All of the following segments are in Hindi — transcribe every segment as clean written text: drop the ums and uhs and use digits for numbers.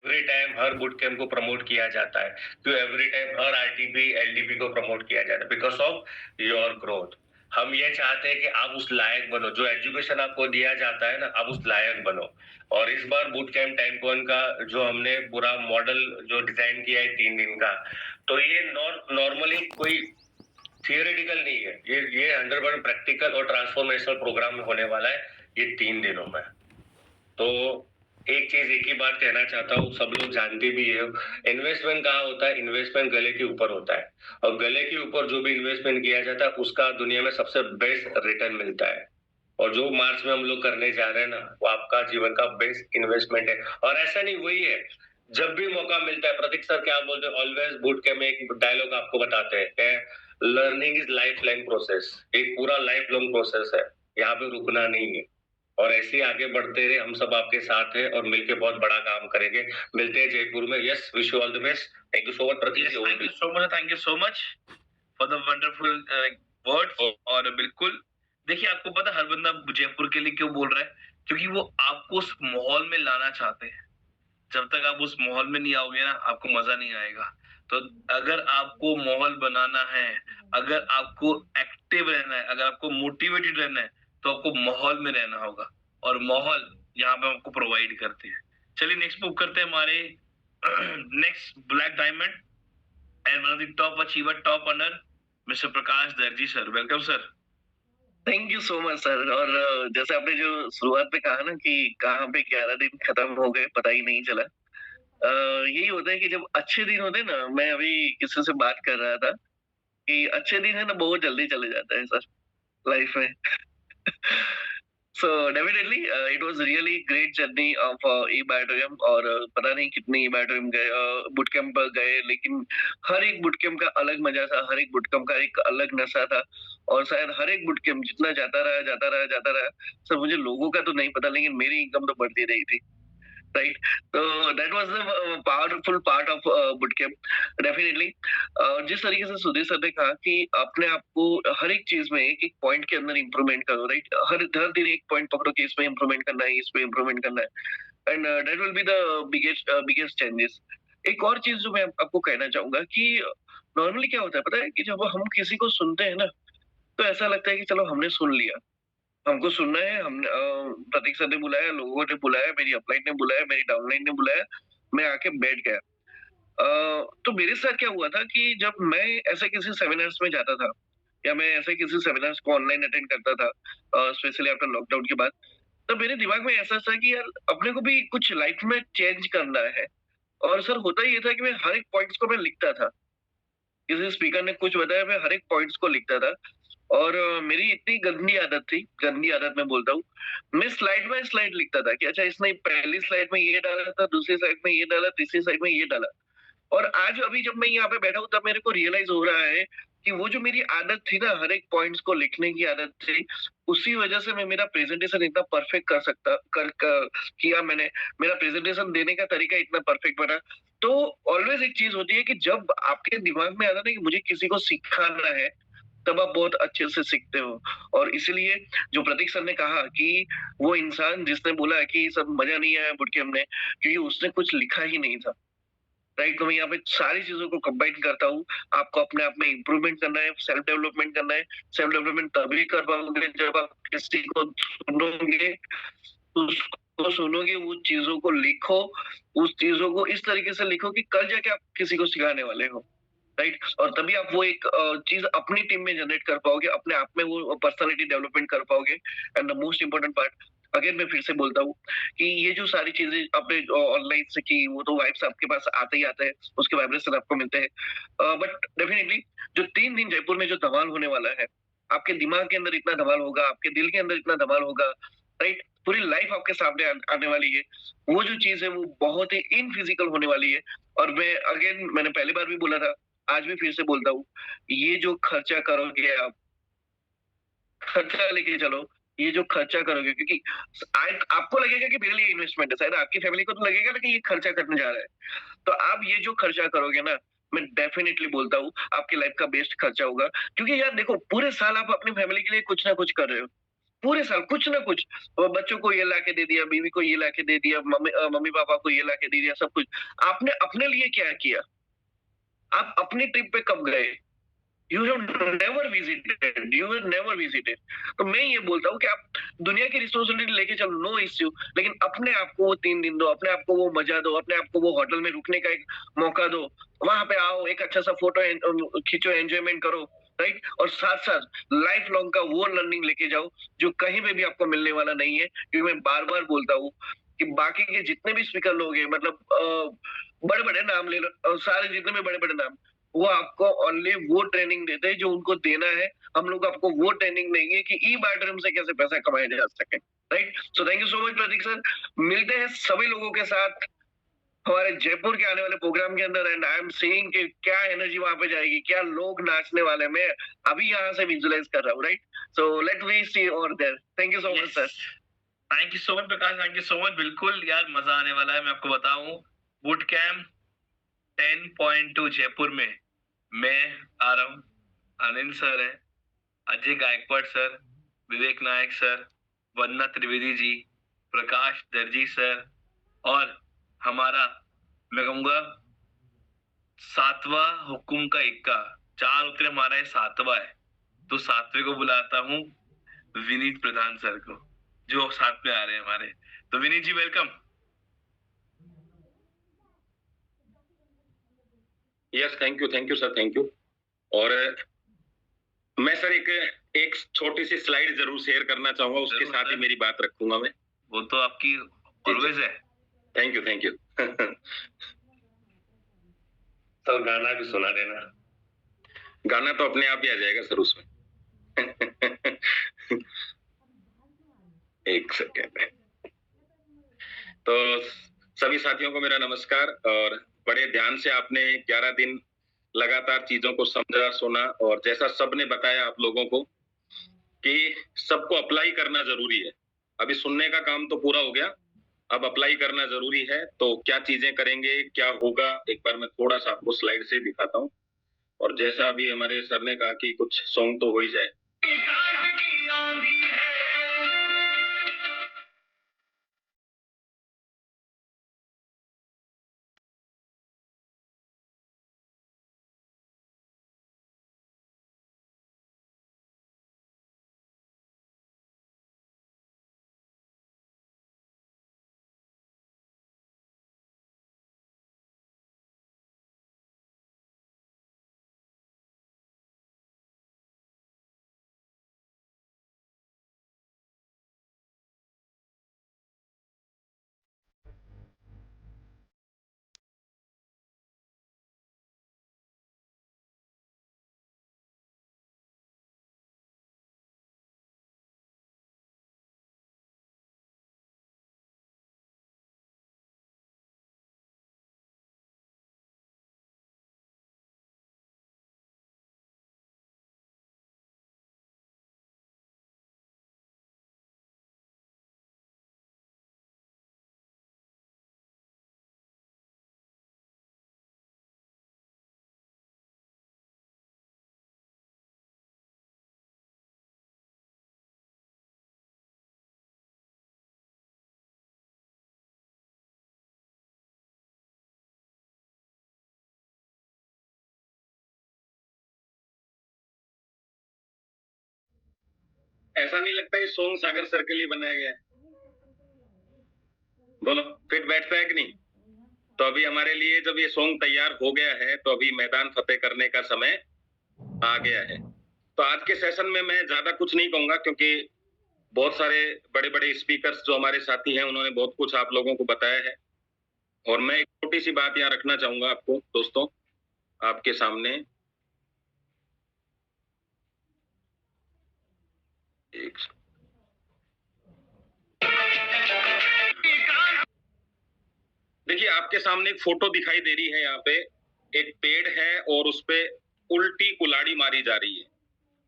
एवरी टाइम हर बूट कैंप को प्रमोट किया जाता है, तो एवरी टाइम हर आरटीपी एलडीपी को प्रमोट किया जाता है बिकॉज ऑफ योर ग्रोथ। हम ये चाहते हैं कि आप उस लायक बनो, जो एजुकेशन आपको दिया जाता है ना, आप उस लायक बनो। और इस बार बूट कैंप टाइम कॉन का जो हमने पूरा मॉडल जो डिजाइन किया है 3 दिन का, तो ये नॉर्मली कोई थियोरेटिकल नहीं है, ये 100% प्रैक्टिकल और ट्रांसफॉर्मेशनल प्रोग्राम होने वाला है ये 3 दिनों में। तो एक चीज एक ही बात कहना चाहता हूँ, सब लोग जानते भी है, इन्वेस्टमेंट कहाँ होता है, इन्वेस्टमेंट गले के ऊपर होता है। और गले के ऊपर जो भी इन्वेस्टमेंट किया जाता है उसका दुनिया में सबसे बेस्ट रिटर्न मिलता है। और जो मार्च में हम लोग करने जा रहे हैं ना, वो आपका जीवन का बेस्ट इन्वेस्टमेंट है। और ऐसा नहीं, वही है, जब भी मौका मिलता है, प्रतीक सर क्या बोलते हैं, ऑलवेज बूट कैंप में एक डायलॉग आपको बताते हैं, learning is life long process. एक पूरा लाइफ लॉन्ग प्रोसेस है, यहाँ पे रुकना नहीं है। और ऐसे ही आगे बढ़ते रहे, हम सब आपके साथ हैं और मिलके बहुत बड़ा काम करेंगे। मिलते हैं जयपुर में। Yes, wish you all the best. Thank you so much Prateek ji. Thank you so much, thank you so much for the wonderful words. और बिल्कुल देखिए, आपको पता है हर बंदा जयपुर के लिए क्यों बोल रहा है, क्योंकि वो आपको उस माहौल में लाना चाहते हैं। जब तक आप उस माहौल में नहीं आओगे ना, आपको मजा नहीं आएगा। तो अगर आपको माहौल बनाना है, अगर आपको एक्टिव रहना है, अगर आपको मोटिवेटेड रहना है, तो आपको माहौल में रहना होगा। और माहौल यहाँ पे आपको प्रोवाइड करते हैं। चलिए नेक्स्ट मूव करते हैं हमारे next black diamond and one of the top achiever, top honour, mister Prakash Darji sir. Welcome sir. Thank you so much sir. और जैसे आपने जो शुरुआत में कहा ना कि कहाँ पे 11 दिन खत्म हो गए पता ही नहीं चला। यही होता है कि जब अच्छे दिन होते हैं ना, मैं अभी किसी से बात कर रहा था कि अच्छे दिन है ना बहुत जल्दी चले जाते हैं सर लाइफ में। So definitely it was really great journey of E Biotorium. और पता नहीं कितने ई बायोटोरियम गए, बुट कैंप गए, लेकिन हर एक बुट कैंप का अलग मजा था, हर एक बुट कैंप का एक अलग नशा था। और शायद हर एक बुट कैंप जितना जाता रहा सर, मुझे लोगों का तो नहीं पता, लेकिन मेरी इनकम तो बढ़ती रही थी। राइट। तो that was the powerful part of boot camp definitely. जिस तरीके से सुधीर सर ने कहा कि अपने आप को हर एक चीज में एक एक पॉइंट के अंदर इंप्रूवमेंट करो। राइट, हर हर दिन एक पॉइंट पकड़ो कि इसमें इंप्रूवमेंट करना है, इसमें इंप्रूवमेंट करना है। And that will be the biggest changes. एक और चीज जो मैं आपको कहना चाहूंगा कि नॉर्मली क्या होता है पता है कि जब हम किसी को सुनते हैं ना, तो ऐसा लगता है कि चलो हमने सुन लिया, हमको सुनना है, हमने प्रतीक सर ने बुलाया, लोगों ने बुलाया, मेरी अपलाइन ने बुलाया, मेरी डाउनलाइन ने बुलाया, मैं आके बैठ गया। तो मेरे साथ क्या हुआ था कि जब मैं ऐसे किसी सेमिनार्स में जाता था या मैं ऐसे किसी सेमिनार्स को ऑनलाइन अटेंड करता था, स्पेशली आफ्टर लॉकडाउन के बाद, तो मेरे दिमाग में ऐसा था कि यार अपने को भी कुछ लाइफ में चेंज करना है। और सर होता ये था कि मैं हर एक पॉइंट्स को मैं लिखता था। किसी स्पीकर ने कुछ बताया, मैं हर एक पॉइंट्स को लिखता था। और मेरी इतनी गंदी आदत थी, गंदी आदत मैं बोलता हूँ, मैं स्लाइड बाय स्लाइड लिखता था कि अच्छा इसने पहली स्लाइड में ये डाला था, दूसरी स्लाइड में ये डाला, तीसरी स्लाइड में ये डाला। और आज अभी जब मैं यहाँ पे बैठा हूँ तब मेरे को रियलाइज हो रहा है कि वो जो मेरी आदत थी ना, हर एक पॉइंट्स को लिखने की आदत थी, उसी वजह से मैं मेरा प्रेजेंटेशन इतना परफेक्ट कर सकता कर किया मैंने। मेरा प्रेजेंटेशन देने का तरीका इतना परफेक्ट बना। तो ऑलवेज एक चीज होती है कि जब आपके दिमाग में आता है ना कि मुझे किसी को सिखाना है, तब आप बहुत अच्छे से सीखते हो। और इसलिए जो प्रतीक सर ने कहा कि वो इंसान जिसने बोला कि सब मजा नहीं आया बुट कैंप में, क्योंकि उसने कुछ लिखा ही नहीं था। राइट, तो मैं यहाँ पे सारी चीजों को कंबाइन करता हूँ। आपको अपने आप में इम्प्रूवमेंट करना है, सेल्फ डेवलपमेंट करना है। सेल्फ डेवलपमेंट तभी कर पाओगे जब आप किसी को सुनोगे, उसको सुनोगे, उस चीजों को लिखो, उस चीजों को इस तरीके से लिखो कि कल जाके आप किसी को सिखाने वाले हो। राइट, और तभी आप वो एक चीज अपनी टीम में जनरेट कर पाओगे, अपने आप में वो पर्सनालिटी डेवलपमेंट कर पाओगे। And the most important part, again मैं फिर से बोलता हूँ कि ये जो सारी चीजें आपने ऑनलाइन से की, वो तो वाइब्स आपके पास आते ही आते हैं, उसके वाइब्रेशन आपको मिलते हैं। बट डेफिनेटली जो 3 दिन जयपुर में जो धमाल होने वाला है, आपके दिमाग के अंदर इतना धमाल होगा, आपके दिल के अंदर इतना धमाल होगा। राइट, पूरी लाइफ आपके सामने आने वाली है। वो जो चीज है वो बहुत ही इन फिजिकल होने वाली है। और मैं अगेन, मैंने पहली बार भी बोला था, आज भी फिर से बोलता हूँ, ये जो खर्चा करोगे आप, खर्चा लेके चलो। ये जो खर्चा करोगे, क्योंकि आपको लगेगा कि मेरे लिए इन्वेस्टमेंट है, शायद आपकी फैमिली को तो लगेगा ना कि ये खर्चा करने जा रहा है। तो आप ये जो खर्चा करोगे ना, मैं डेफिनेटली बोलता हूँ आपकी लाइफ का बेस्ट खर्चा होगा। क्योंकि यार देखो, पूरे साल आप अपनी फैमिली के लिए कुछ ना कुछ कर रहे हो। पूरे साल कुछ ना कुछ बच्चों को ये लाके दे दिया, बीवी को ये लाके दे दिया, मम्मी पापा को ये लाके दे दिया, सब कुछ। आपने अपने लिए क्या किया? आप अपनी ट्रिप पे कब गए? You have never visited, you have never visited. तो मैं ये बोलता हूँ कि आप दुनिया की रिस्पॉन्सिबिलिटी लेके चलो, नो इश्यू, लेकिन अपने आप को वो 3 दिन दो, अपने आप को वो मजा दो, अपने आप को वो होटल में रुकने का एक मौका दो। वहां पे आओ, एक अच्छा सा फोटो खींचो, एंजॉयमेंट करो, राइट? और साथ साथ लाइफ लॉन्ग का वो लर्निंग लेके जाओ जो कहीं पे भी आपको मिलने वाला नहीं है। क्योंकि मैं बार बार बोलता हूँ कि बाकी के जितने भी स्पीकर लोग हैं, मतलब बड़े बड़े नाम ले लो, सारे जितने भी बड़े बड़े नाम, वो आपको ओनली वो ट्रेनिंग देते हैं जो उनको देना है। हम लोग आपको वो ट्रेनिंग देंगे कि ई बार्टरिज्म से कैसे पैसा कमाया जा सके, right? So thank you so much Prateek sir. मिलते हैं सभी लोगों के साथ हमारे जयपुर के आने वाले प्रोग्राम के अंदर, एंड आई एम सीइंग कि क्या एनर्जी वहां पे जाएगी, क्या लोग नाचने वाले हैं। मैं अभी यहाँ से विजुअलाइज कर रहा हूँ, right? So let we see over there. Thank you so much sir. Thank you so much Prakash, thank you so much. बिल्कुल यार, मजा आने वाला है। मैं आपको बताऊं, बूट कैम्प 10.2 जयपुर में मैं आ रहा हूँ, अनिल सर है, अजय गायकवाड़ सर, विवेक नायक सर, वंदना त्रिवेदी जी, प्रकाश दर्जी सर, और हमारा, मैं कहूंगा, 7वां हुकुम का इक्का, 4 उतरे हमारा ये 7वां है। तो 7वें को बुलाता हूँ विनीत प्रधान सर को, जो साथ में आ रहे हैं हमारे। तो Vineet ji, welcome. Yes, thank you sir, thank you. और मैं सर एक छोटी सी स्लाइड जरूर शेयर करना चाहूंगा, उसके जरूर साथ ही सर। मेरी बात रखूंगा मैं। वो तो आपकी ऑलवेज है। थैंक यू तो गाना भी सुना देना। गाना तो अपने आप ही आ जाएगा सर उसमें। एक सेकेंड। तो सभी साथियों को मेरा नमस्कार। और बड़े ध्यान से आपने 11 दिन लगातार चीजों को समझा, सुना, और जैसा सबने बताया आप लोगों को कि सबको अप्लाई करना जरूरी है। अभी सुनने का काम तो पूरा हो गया, अब अप्लाई करना जरूरी है। तो क्या चीजें करेंगे, क्या होगा, एक बार मैं थोड़ा सा आपको स्लाइड से दिखाता हूँ। और जैसा अभी हमारे सर ने कहा कि कुछ सॉन्ग तो हो ही जाए। ऐसा नहीं लगता ये सॉन्ग सागर सर के लिए बनाया गया है? बोलो, फिट बैठता है कि नहीं? तो अभी हमारे लिए जब ये सॉन्ग तैयार हो गया है, तो अभी मैदान फतेह करने का समय आ गया है। तो आज के सेशन में मैं ज्यादा कुछ नहीं कहूंगा, क्योंकि बहुत सारे बड़े बड़े स्पीकर्स जो हमारे साथी हैं, उन्होंने बहुत कुछ आप लोगों को बताया है। और मैं एक छोटी सी बात यहाँ रखना चाहूंगा आपको दोस्तों, आपके सामने। एक देखिए, आपके सामने एक फोटो दिखाई दे रही है। यहाँ पे एक पेड़ है और उस पे उल्टी कुल्हाड़ी मारी जा रही है,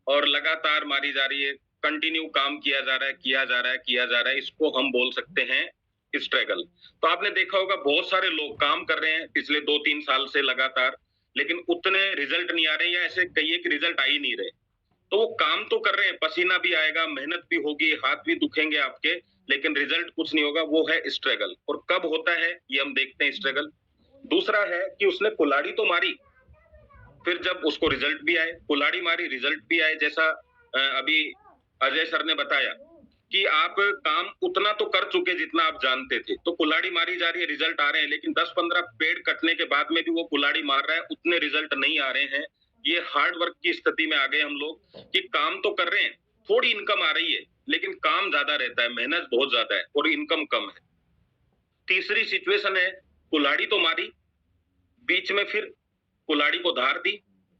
और लगातार मारी जा रही है। कंटिन्यू काम किया जा रहा है, किया जा रहा है। इसको हम बोल सकते हैं स्ट्रगल। तो आपने देखा होगा, बहुत सारे लोग काम कर रहे हैं पिछले 2-3 साल से लगातार, लेकिन उतने रिजल्ट नहीं आ रहे, या ऐसे कई एक रिजल्ट आ ही नहीं रहे। तो वो काम तो कर रहे हैं, पसीना भी आएगा, मेहनत भी होगी, हाथ भी दुखेंगे आपके, लेकिन रिजल्ट कुछ नहीं होगा। वो है स्ट्रगल। और कब होता है ये हम देखते हैं स्ट्रगल। दूसरा है कि उसने कुल्हाड़ी तो मारी, फिर जब उसको रिजल्ट भी आए, कुल्हाड़ी मारी रिजल्ट भी आए, जैसा अभी अजय सर ने बताया कि आप काम उतना तो कर चुके जितना आप जानते थे, तो कुल्हाड़ी मारी जा रही है, रिजल्ट आ रहे हैं, लेकिन 10-15 पेड़ कटने के बाद में भी वो कुल्हाड़ी मार रहा है, उतने रिजल्ट नहीं आ रहे हैं। ये हार्ड वर्क की स्थिति में आ गए हम लोग कि काम तो कर रहे हैं, थोड़ी इनकम आ रही है, लेकिन काम ज्यादा रहता है, मेहनत बहुत ज्यादा है और इनकम कम है। तीसरी सिचुएशन है, कुल्हाड़ी तो मारी, बीच में फिर कुल्हाड़ी को धार दी,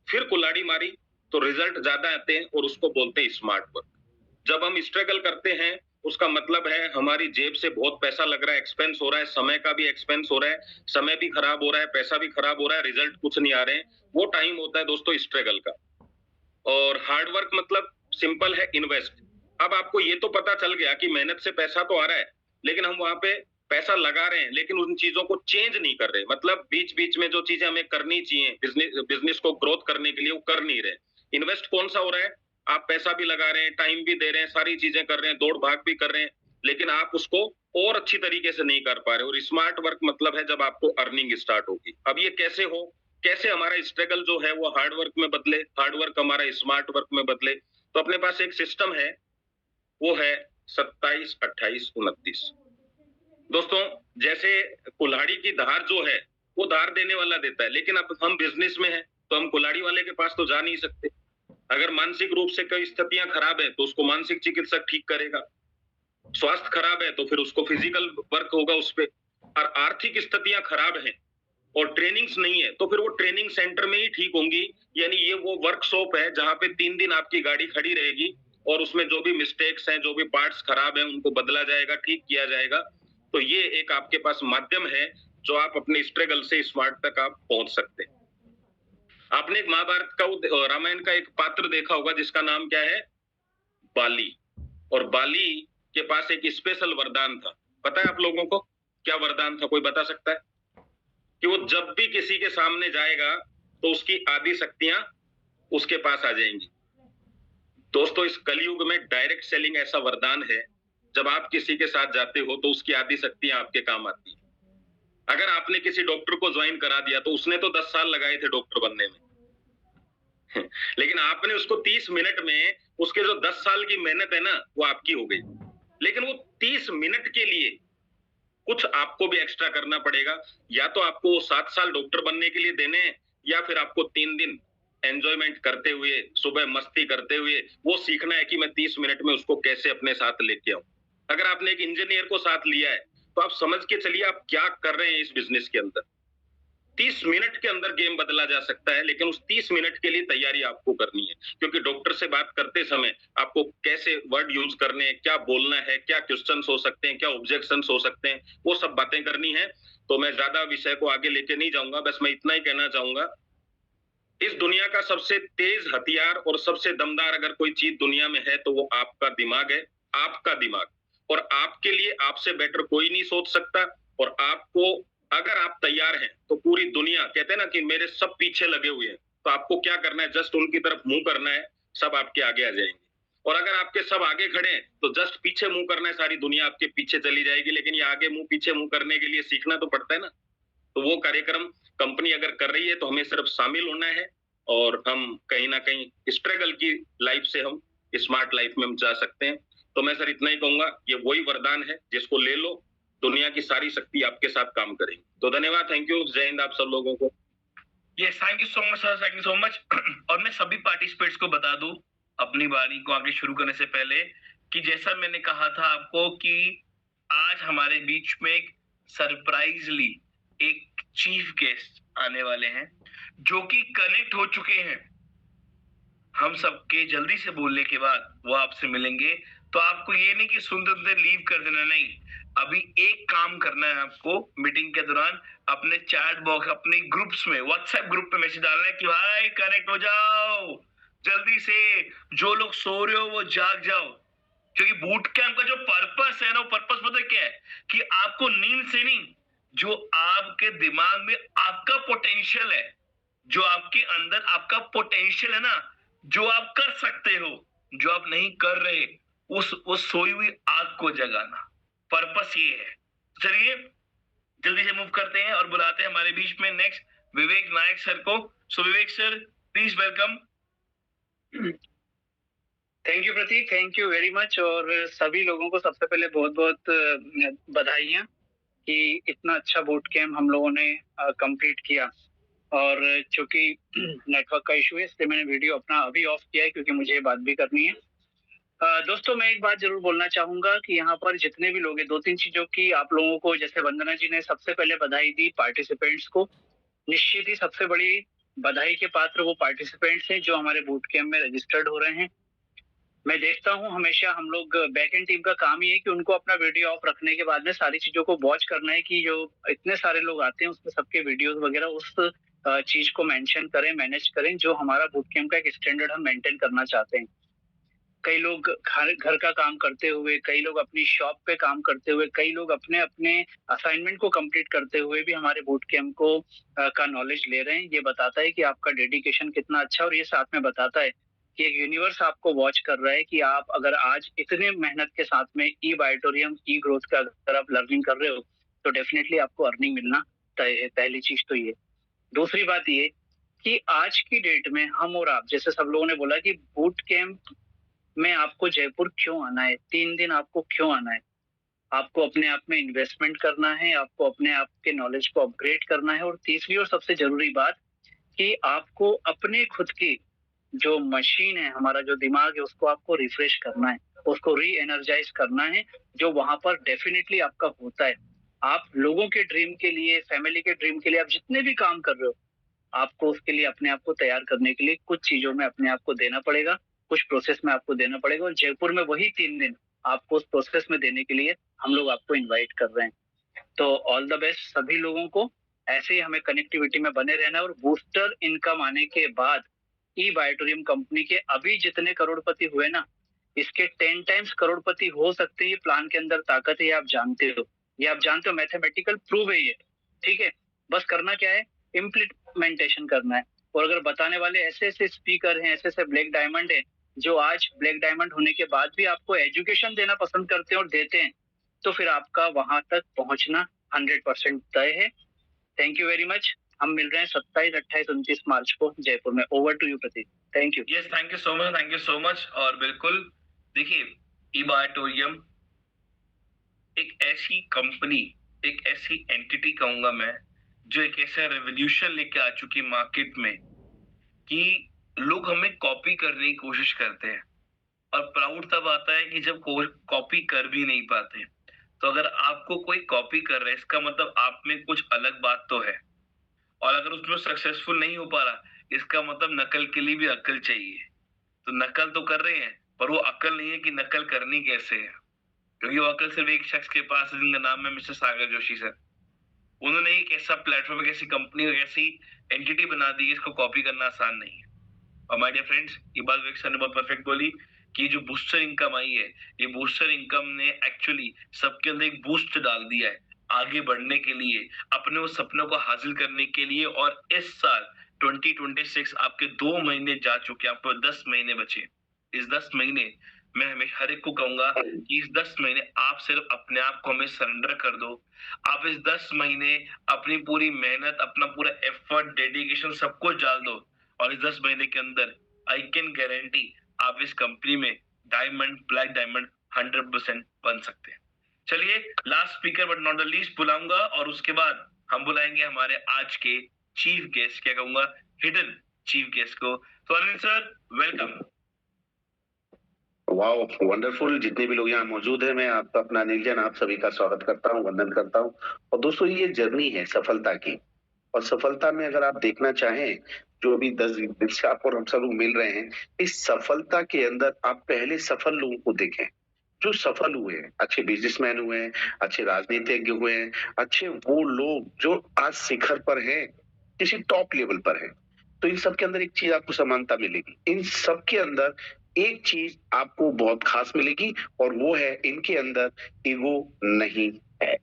फिर कुल्हाड़ी मारी, तो रिजल्ट ज्यादा आते हैं और उसको बोलते हैं स्मार्ट वर्क। जब हम स्ट्रगल करते हैं, उसका मतलब है हमारी जेब से बहुत पैसा लग रहा है, एक्सपेंस हो रहा है, समय का भी एक्सपेंस हो रहा है, समय भी खराब हो रहा है, पैसा भी खराब हो रहा है, रिजल्ट कुछ नहीं आ रहे हैं। वो टाइम होता है दोस्तों स्ट्रगल का। और हार्ड वर्क मतलब सिंपल है, इन्वेस्ट। अब आपको ये तो पता चल गया कि मेहनत से पैसा तो आ रहा है, लेकिन हम वहां पे पैसा लगा रहे हैं, लेकिन उन चीजों को चेंज नहीं कर रहे। मतलब बीच बीच में जो चीजें हमें करनी चाहिए बिजनेस को ग्रोथ करने के लिए, वो कर नहीं रहे। इन्वेस्ट कौन सा हो रहा है? आप पैसा भी लगा रहे हैं, टाइम भी दे रहे हैं, सारी चीजें कर रहे हैं, दौड़ भाग भी कर रहे हैं, लेकिन आप उसको और अच्छी तरीके से नहीं कर पा रहे। और स्मार्ट वर्क मतलब है जब आपको अर्निंग स्टार्ट होगी। अब ये कैसे हो, कैसे हमारा स्ट्रगल जो है वो हार्ड वर्क में बदले, हार्ड वर्क हमारा स्मार्ट वर्क में बदले। तो अपने पास एक सिस्टम है, वो है 27, 28, 29। दोस्तों, जैसे कुल्हाड़ी की धार जो है वो धार देने वाला देता है, लेकिन अब हम बिजनेस में हैं तो हम कुल्हाड़ी वाले के पास तो जा नहीं सकते। अगर मानसिक रूप से कोई स्थितियां खराब है तो उसको मानसिक चिकित्सक ठीक करेगा, स्वास्थ्य खराब है तो फिर उसको फिजिकल वर्क होगा उस पे, और आर्थिक स्थितियां खराब हैं और ट्रेनिंग्स नहीं है तो फिर वो ट्रेनिंग सेंटर में ही ठीक होंगी। यानी ये वो वर्कशॉप है जहां पे 3 दिन आपकी गाड़ी खड़ी रहेगी और उसमें जो भी मिस्टेक्स हैं, जो भी पार्ट्स खराब हैं, उनको बदला जाएगा, ठीक किया जाएगा। तो ये एक आपके पास माध्यम है जो आप अपने स्ट्रगल से स्मार्ट तक आप पहुंच सकते हैं। आपने एक महाभारत का, रामायण का एक पात्र देखा होगा जिसका नाम क्या है? बाली। और बाली के पास एक स्पेशल वरदान था। पता है आप लोगों को क्या वरदान था? कोई बता सकता है? कि वो जब भी किसी के सामने जाएगा तो उसकी आधी शक्तियां उसके पास आ जाएंगी। दोस्तों, इस कलयुग में डायरेक्ट सेलिंग ऐसा वरदान है, जब आप किसी के साथ जाते हो तो उसकी आधी शक्तियां आपके काम आती है। अगर आपने किसी डॉक्टर को ज्वाइन करा दिया तो उसने तो 10 साल लगाए थे डॉक्टर बनने में लेकिन आपने उसको 30 मिनट में, उसके जो 10 साल की मेहनत है ना, वो आपकी हो गई। लेकिन वो 30 मिनट के लिए कुछ आपको भी एक्स्ट्रा करना पड़ेगा। या तो आपको वो 7 साल डॉक्टर बनने के लिए देने हैं, या फिर आपको 3 दिन एंजॉयमेंट करते हुए, सुबह मस्ती करते हुए वो सीखना है कि मैं 30 मिनट में उसको कैसे अपने साथ लेके आऊं। अगर आपने एक इंजीनियर को साथ लिया है तो आप समझ के चलिए आप क्या कर रहे हैं इस बिजनेस के अंदर। 30 मिनट के अंदर गेम बदला जा सकता है, लेकिन उस 30 मिनट के लिए तैयारी आपको करनी है। क्योंकि डॉक्टर से बात करते समय आपको कैसे वर्ड यूज करने हैं, क्या बोलना है, क्या क्वेश्चंस हो सकते हैं, क्या ऑब्जेक्शंस हो सकते हैं, वो सब बातें करनी है। तो मैं ज्यादा विषय को आगे लेके नहीं जाऊंगा, बस मैं इतना ही कहना चाहूंगा, इस दुनिया का सबसे तेज हथियार और सबसे दमदार अगर कोई चीज दुनिया में है तो वो आपका दिमाग है। आपका दिमाग। और आपके लिए आपसे बेटर कोई नहीं सोच सकता। और आपको, अगर आप तैयार हैं तो पूरी दुनिया, कहते हैं ना कि मेरे सब पीछे लगे हुए हैं, तो आपको क्या करना है? जस्ट उनकी तरफ मुंह करना है, सब आपके आगे आ जाएंगे। और अगर आपके सब आगे खड़े हैं तो जस्ट पीछे मुंह करना है, सारी दुनिया आपके पीछे चली जाएगी। लेकिन ये आगे मुंह पीछे मुंह करने के लिए सीखना तो पड़ता है ना। तो वो कार्यक्रम कंपनी अगर कर रही है तो हमें सिर्फ शामिल होना है, और हम कहीं ना कहीं स्ट्रगल की लाइफ से हम स्मार्ट लाइफ में हम जा सकते हैं। तो मैं सर इतना ही कहूंगा, ये वही वरदान है जिसको ले लो, दुनिया की सारी शक्ति आपके साथ काम करेगी। तो धन्यवाद, थैंक यू, जय हिंद आप सब लोगों को। Yes, thank you so much sir, thank you so much. और मैं सभी पार्टिसिपेंट्स को बता दूं अपनी बारी को आगे शुरू करने से पहले कि जैसा मैंने कहा था आपको कि आज हमारे बीच में एक सरप्राइजली एक चीफ गेस्ट आने वाले हैं जो कि कनेक्ट हो चुके हैं। हम सबके जल्दी से बोलने के बाद वो आपसे मिलेंगे। तो आपको ये नहीं कि सुनते लीव कर देना, नहीं, अभी एक काम करना है आपको मीटिंग के दौरान अपने चैट बॉक्स, अपने ग्रुप्स में, व्हाट्सएप ग्रुप पे मैसेज डालना है कि भाई कनेक्ट हो जाओ जल्दी से, जो लोग सो रहे हो वो जाग जाओ। क्योंकि बूट कैंप का जो पर्पस है ना, वो पर्पस पता है क्या है? कि आपको नींद से नहीं, जो आपके दिमाग में आपका पोटेंशियल है, जो आपके अंदर आपका पोटेंशियल है ना, जो आप कर सकते हो, जो आप नहीं कर रहे, उस सोई हुई आग को जगाना, पर्पस ये है। चलिए जल्दी से मूव करते हैं और बुलाते हैं हमारे बीच में नेक्स्ट विवेक नायक सर को। So Vivek sir, please welcome. Thank you Prateek, thank you very much. और सभी लोगों को सबसे पहले बहुत बहुत बधाइयाँ कि इतना अच्छा बूट कैंप हम लोगों ने कंप्लीट किया। और चूंकि नेटवर्क का इशू है इसलिए मैंने वीडियो अपना अभी ऑफ किया है क्योंकि मुझे ये बात भी करनी है। दोस्तों, मैं एक बात जरूर बोलना चाहूंगा कि यहाँ पर जितने भी लोग हैं, दो तीन चीजों की आप लोगों को, जैसे वंदना जी ने सबसे पहले बधाई दी पार्टिसिपेंट्स को। निश्चित ही सबसे बड़ी बधाई के पात्र वो पार्टिसिपेंट्स हैं जो हमारे बूट कैंप में रजिस्टर्ड हो रहे हैं। मैं देखता हूँ हमेशा हम लोग बैक एंड टीम का काम ही है कि उनको अपना वीडियो ऑफ रखने के बाद में सारी चीजों को वॉच करना है कि जो इतने सारे लोग आते हैं उसमें सबके वीडियोस वगैरह उस चीज को मेंशन करें, मैनेज करें जो हमारा बूट कैंप का एक स्टैंडर्ड हम मेंटेन करना चाहते हैं। कई लोग घर का काम करते हुए, कई लोग अपनी शॉप पे काम करते हुए, कई लोग अपने अपने असाइनमेंट को कंप्लीट करते हुए भी हमारे बूट कैंप को का नॉलेज ले रहे हैं। ये बताता है कि आपका डेडिकेशन कितना अच्छा है और ये साथ में बताता है कि एक यूनिवर्स आपको वॉच कर रहा है कि आप अगर आज इतने मेहनत के साथ में ई बायोटोरियम ई ग्रोथ का अगर आप लर्निंग कर रहे हो तो डेफिनेटली आपको अर्निंग मिलना तय है। पहली चीज तो ये। दूसरी बात ये कि आज की डेट में हम और आप, जैसे सब लोगों ने बोला कि बूट कैंप में आपको जयपुर क्यों आना है, 3 दिन आपको क्यों आना है, आपको अपने आप में इन्वेस्टमेंट करना है, आपको अपने आप के नॉलेज को अपग्रेड करना है। और तीसरी और सबसे जरूरी बात कि आपको अपने खुद की जो मशीन है, हमारा जो दिमाग है, उसको आपको रिफ्रेश करना है, उसको री एनर्जाइज करना है, जो वहां पर डेफिनेटली आपका होता है। आप लोगों के ड्रीम के लिए, फैमिली के ड्रीम के लिए आप जितने भी काम कर रहे हो, आपको उसके लिए अपने आप को तैयार करने के लिए कुछ चीजों में अपने आप को देना पड़ेगा, कुछ प्रोसेस में आपको देना पड़ेगा। और जयपुर में वही 3 दिन आपको उस प्रोसेस में देने के लिए हम लोग आपको इनवाइट कर रहे हैं। तो ऑल द बेस्ट सभी लोगों को। ऐसे ही हमें कनेक्टिविटी में बने रहना है। और बूस्टर इनकम आने के बाद ई बायोटोरियम कंपनी के अभी जितने करोड़पति हुए ना, इसके 10 टाइम्स करोड़पति हो सकते हैं। ये प्लान के अंदर ताकत है, ये आप जानते हो, ये आप जानते हो, मैथमेटिकल प्रूव है ये। ठीक है, बस करना क्या है, इम्प्लीमेंटेशन करना है। और अगर बताने वाले ऐसे ऐसे स्पीकर हैं, ऐसे ऐसे ब्लैक डायमंड है जो आज ब्लैक डायमंड होने के बाद भी आपको एजुकेशन देना पसंद करते हैं और देते हैं, तो फिर आपका वहां तक पहुंचना 100% तय है। Thank you very much. हम मिल रहे हैं 27, 28, 29 मार्च को जयपुर में। Over to you Prateek. Thank you. Yes, thank you so much, thank you so much. और बिल्कुल देखिए, ई बायोटोरियम एक ऐसी कंपनी, एक ऐसी एंटिटी कहूंगा मैं, जो एक ऐसा रेवोल्यूशन लेके आ चुकी मार्केट में कि लोग हमें कॉपी करने की कोशिश करते हैं। और प्राउड तब आता है कि जब कॉपी कर भी नहीं पाते। तो अगर आपको कोई कॉपी कर रहा है, इसका मतलब आप में कुछ अलग बात तो है। और अगर उसमें सक्सेसफुल नहीं हो पा रहा, इसका मतलब नकल के लिए भी अक्ल चाहिए। तो नकल तो कर रहे हैं, पर वो अक्ल नहीं है कि नकल करनी कैसे है। क्योंकि वो अक्ल सिर्फ एक शख्स के पास है जिनका नाम है मिस्टर सागर जोशी सर। उन्होंने एक ऐसा प्लेटफॉर्म, एक ऐसी कंपनी, एक ऐसी एंटिटी बना दी, इसको कॉपी करना आसान नहीं है। और माय डियर फ्रेंड्स, ये बात विवेक सर ने बहुत परफेक्ट बोली कि जो बूस्टर इनकम आई है, ये बूस्टर इनकम ने एक्चुअली सबके अंदर एक बूस्ट डाल दिया है आगे बढ़ने के लिए, अपने उस सपनों को हासिल करने के लिए। और इस साल 2026 आपके 2 महीने जा चुके, आपको 10 महीने बचे। इस 10 महीने मैं हमेशा हर एक को कहूंगा कि इस 10 महीने आप सिर्फ अपने आप को हमें सरेंडर कर दो। आप इस 10 महीने अपनी पूरी मेहनत, अपना पूरा एफर्ट, डेडिकेशन सब कुछ डाल दो। और इस 10 महीने के अंदर आई कैन गारंटी आप इस कंपनी में डायमंड, ब्लैक डायमंड 100% बन सकते हैं। चलिए last speaker but not the least बुलाऊंगा और उसके बाद हम बुलाएंगे हमारे आज के चीफ गेस्ट, क्या कहूंगा, हिडन चीफ गेस्ट को। तो Anil sir, welcome. Wow, wonderful. जितने भी लोग यहाँ मौजूद हैं, मैं आपका अपना अनिल जैन आप सभी का स्वागत करता हूँ, वंदन करता हूँ। और दोस्तों, ये जर्नी है सफलता की। और सफलता में अगर आप देखना चाहें, जो अभी 10 दिन से आप और हम सब लोग मिल रहे हैं, इस सफलता के अंदर आप पहले सफल लोगों को देखें जो सफल हुए हैं। अच्छे बिजनेसमैन हुए हैं, अच्छे राजनीतिज्ञ हुए हैं, अच्छे वो लोग जो आज शिखर पर हैं, किसी टॉप लेवल पर हैं। तो इन सब के अंदर एक चीज आपको समानता मिलेगी। इन सब के अंदर एक चीज आपको बहुत खास मिलेगी और वो है, इनके अंदर ईगो नहीं है।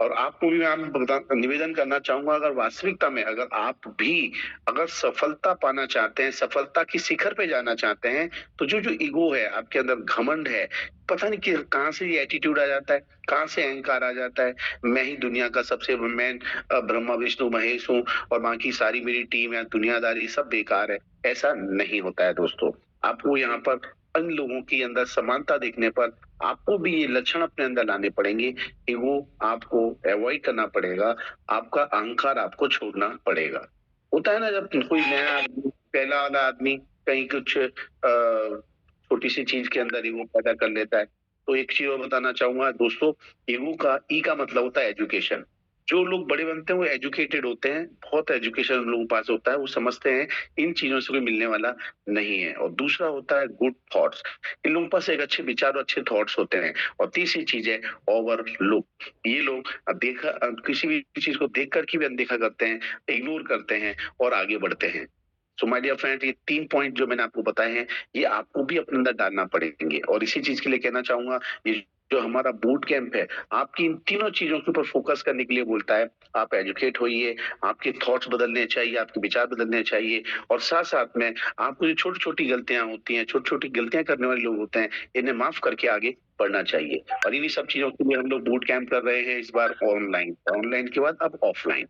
और आपको भी मैं निवेदन करना चाहूंगा, अगर वास्तविकता में अगर आप भी अगर सफलता पाना चाहते हैं, सफलता की शिखर पे जाना चाहते हैं, तो जो जो ईगो है आपके अंदर, घमंड है, पता नहीं कहाँ से ये एटीट्यूड आ जाता है, कहाँ से अहंकार आ जाता है, मैं ही दुनिया का सबसे मैं ब्रह्मा विष्णु महेश हूँ और बाकी सारी मेरी टीम है, दुनियादारी सब बेकार है, ऐसा नहीं होता है दोस्तों। आपको यहाँ पर अन्य लोगों के अंदर समानता देखने पर आपको भी ये लक्षण अपने अंदर लाने पड़ेंगे। ईगो आपको अवॉइड करना पड़ेगा, आपका अहंकार आपको छोड़ना पड़ेगा। होता है ना, जब कोई नया आदमी, पहला वाला आदमी कहीं कुछ छोटी सी चीज के अंदर ईगो पैदा कर लेता है, तो एक चीज और बताना चाहूंगा दोस्तों, ईगो का ई का मतलब होता है एजुकेशन। जो लोग बड़े बनते हैं वो एजुकेटेड होते हैं, बहुत एजुकेशन उन लोगों के पास होता है, वो समझते हैं इन चीजों से कोई मिलने वाला नहीं है। और दूसरा होता है गुड थॉट्स, इन लोगों के पास एक अच्छे विचार और अच्छे थॉट्स होते हैं। और तीसरी चीज है ओवरलुक, ये लोग किसी भी चीज को देख कर के भी अनदेखा करते हैं, इग्नोर करते हैं और आगे बढ़ते हैं। सो माय डियर फ्रेंड, ये 3 पॉइंट जो मैंने आपको बताए हैं, ये आपको भी अपने अंदर डालना पड़ेंगे। और इसी चीज के लिए कहना चाहूंगा, ये जो हमारा बूट कैंप है, आपकी इन तीनों चीजों के ऊपर फोकस करने के लिए बोलता है। आप एजुकेट होइए, आपके थॉट्स बदलने चाहिए, आपके विचार बदलने चाहिए, और साथ साथ में आपको जो छोटी छोटी गलतियां होती हैं, छोटी छोटी गलतियां करने वाले लोग होते हैं, इन्हें माफ करके आगे बढ़ना चाहिए। और इन्हीं सब चीजों के लिए हम लोग बूट कैंप कर रहे हैं इस बार ऑनलाइन, ऑनलाइन के बाद अब ऑफलाइन,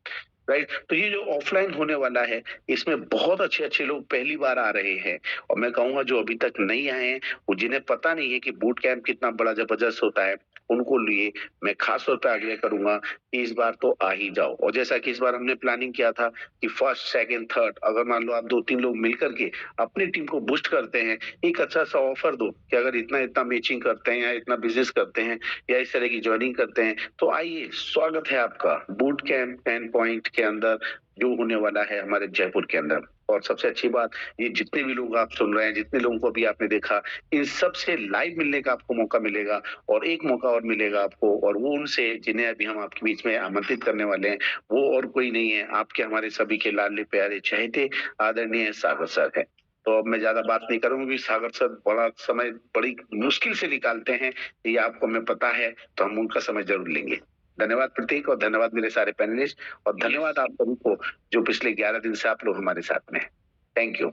राइट। तो ये जो ऑफलाइन होने वाला है, इसमें बहुत अच्छे अच्छे लोग पहली बार आ रहे हैं। और मैं कहूंगा जो अभी तक नहीं आए हैं, वो जिन्हें पता नहीं है कि बूट कैंप कितना बड़ा जबरदस्त होता है, उनको लिए मैं खास तौर पे आग्रह करूंगा कि इस बार तो आ ही जाओ। और जैसा कि इस बार हमने प्लानिंग किया था कि फर्स्ट सेकंड थर्ड, अगर मान लो आप 2-3 लोग मिलकर के अपनी टीम को बूस्ट करते हैं, एक अच्छा सा ऑफर दो कि अगर इतना इतना मैचिंग करते हैं या इतना बिजनेस करते हैं या इस तरह की ज्वाइनिंग करते हैं, तो आइए, स्वागत है आपका बूट कैंप 10 पॉइंट के अंदर, जो होने वाला है हमारे जयपुर के अंदर। और सबसे अच्छी बात, ये जितने भी लोग आप सुन रहे हैं, जितने लोगों को अभी आपने देखा, इन सब से लाइव मिलने का आपको मौका मिलेगा। और एक मौका और मिलेगा आपको, और वो उनसे जिन्हें अभी हम आपके बीच में आमंत्रित करने वाले हैं, वो और कोई नहीं है, आपके हमारे सभी के लाडले प्यारे चहेते आदरणीय सागर सर है। तो अब मैं ज्यादा बात नहीं करूंगा, कि सागर सर बड़ा समय बड़ी मुश्किल से निकालते हैं, ये आपको हमें पता है, तो हम उनका समय जरूर लेंगे। धन्यवाद प्रतीक, और धन्यवाद मेरे सारे पैनलिस्ट, और धन्यवाद आप सभी को जो पिछले 11 दिन से आप लोग हमारे साथ में हैं। Thank you.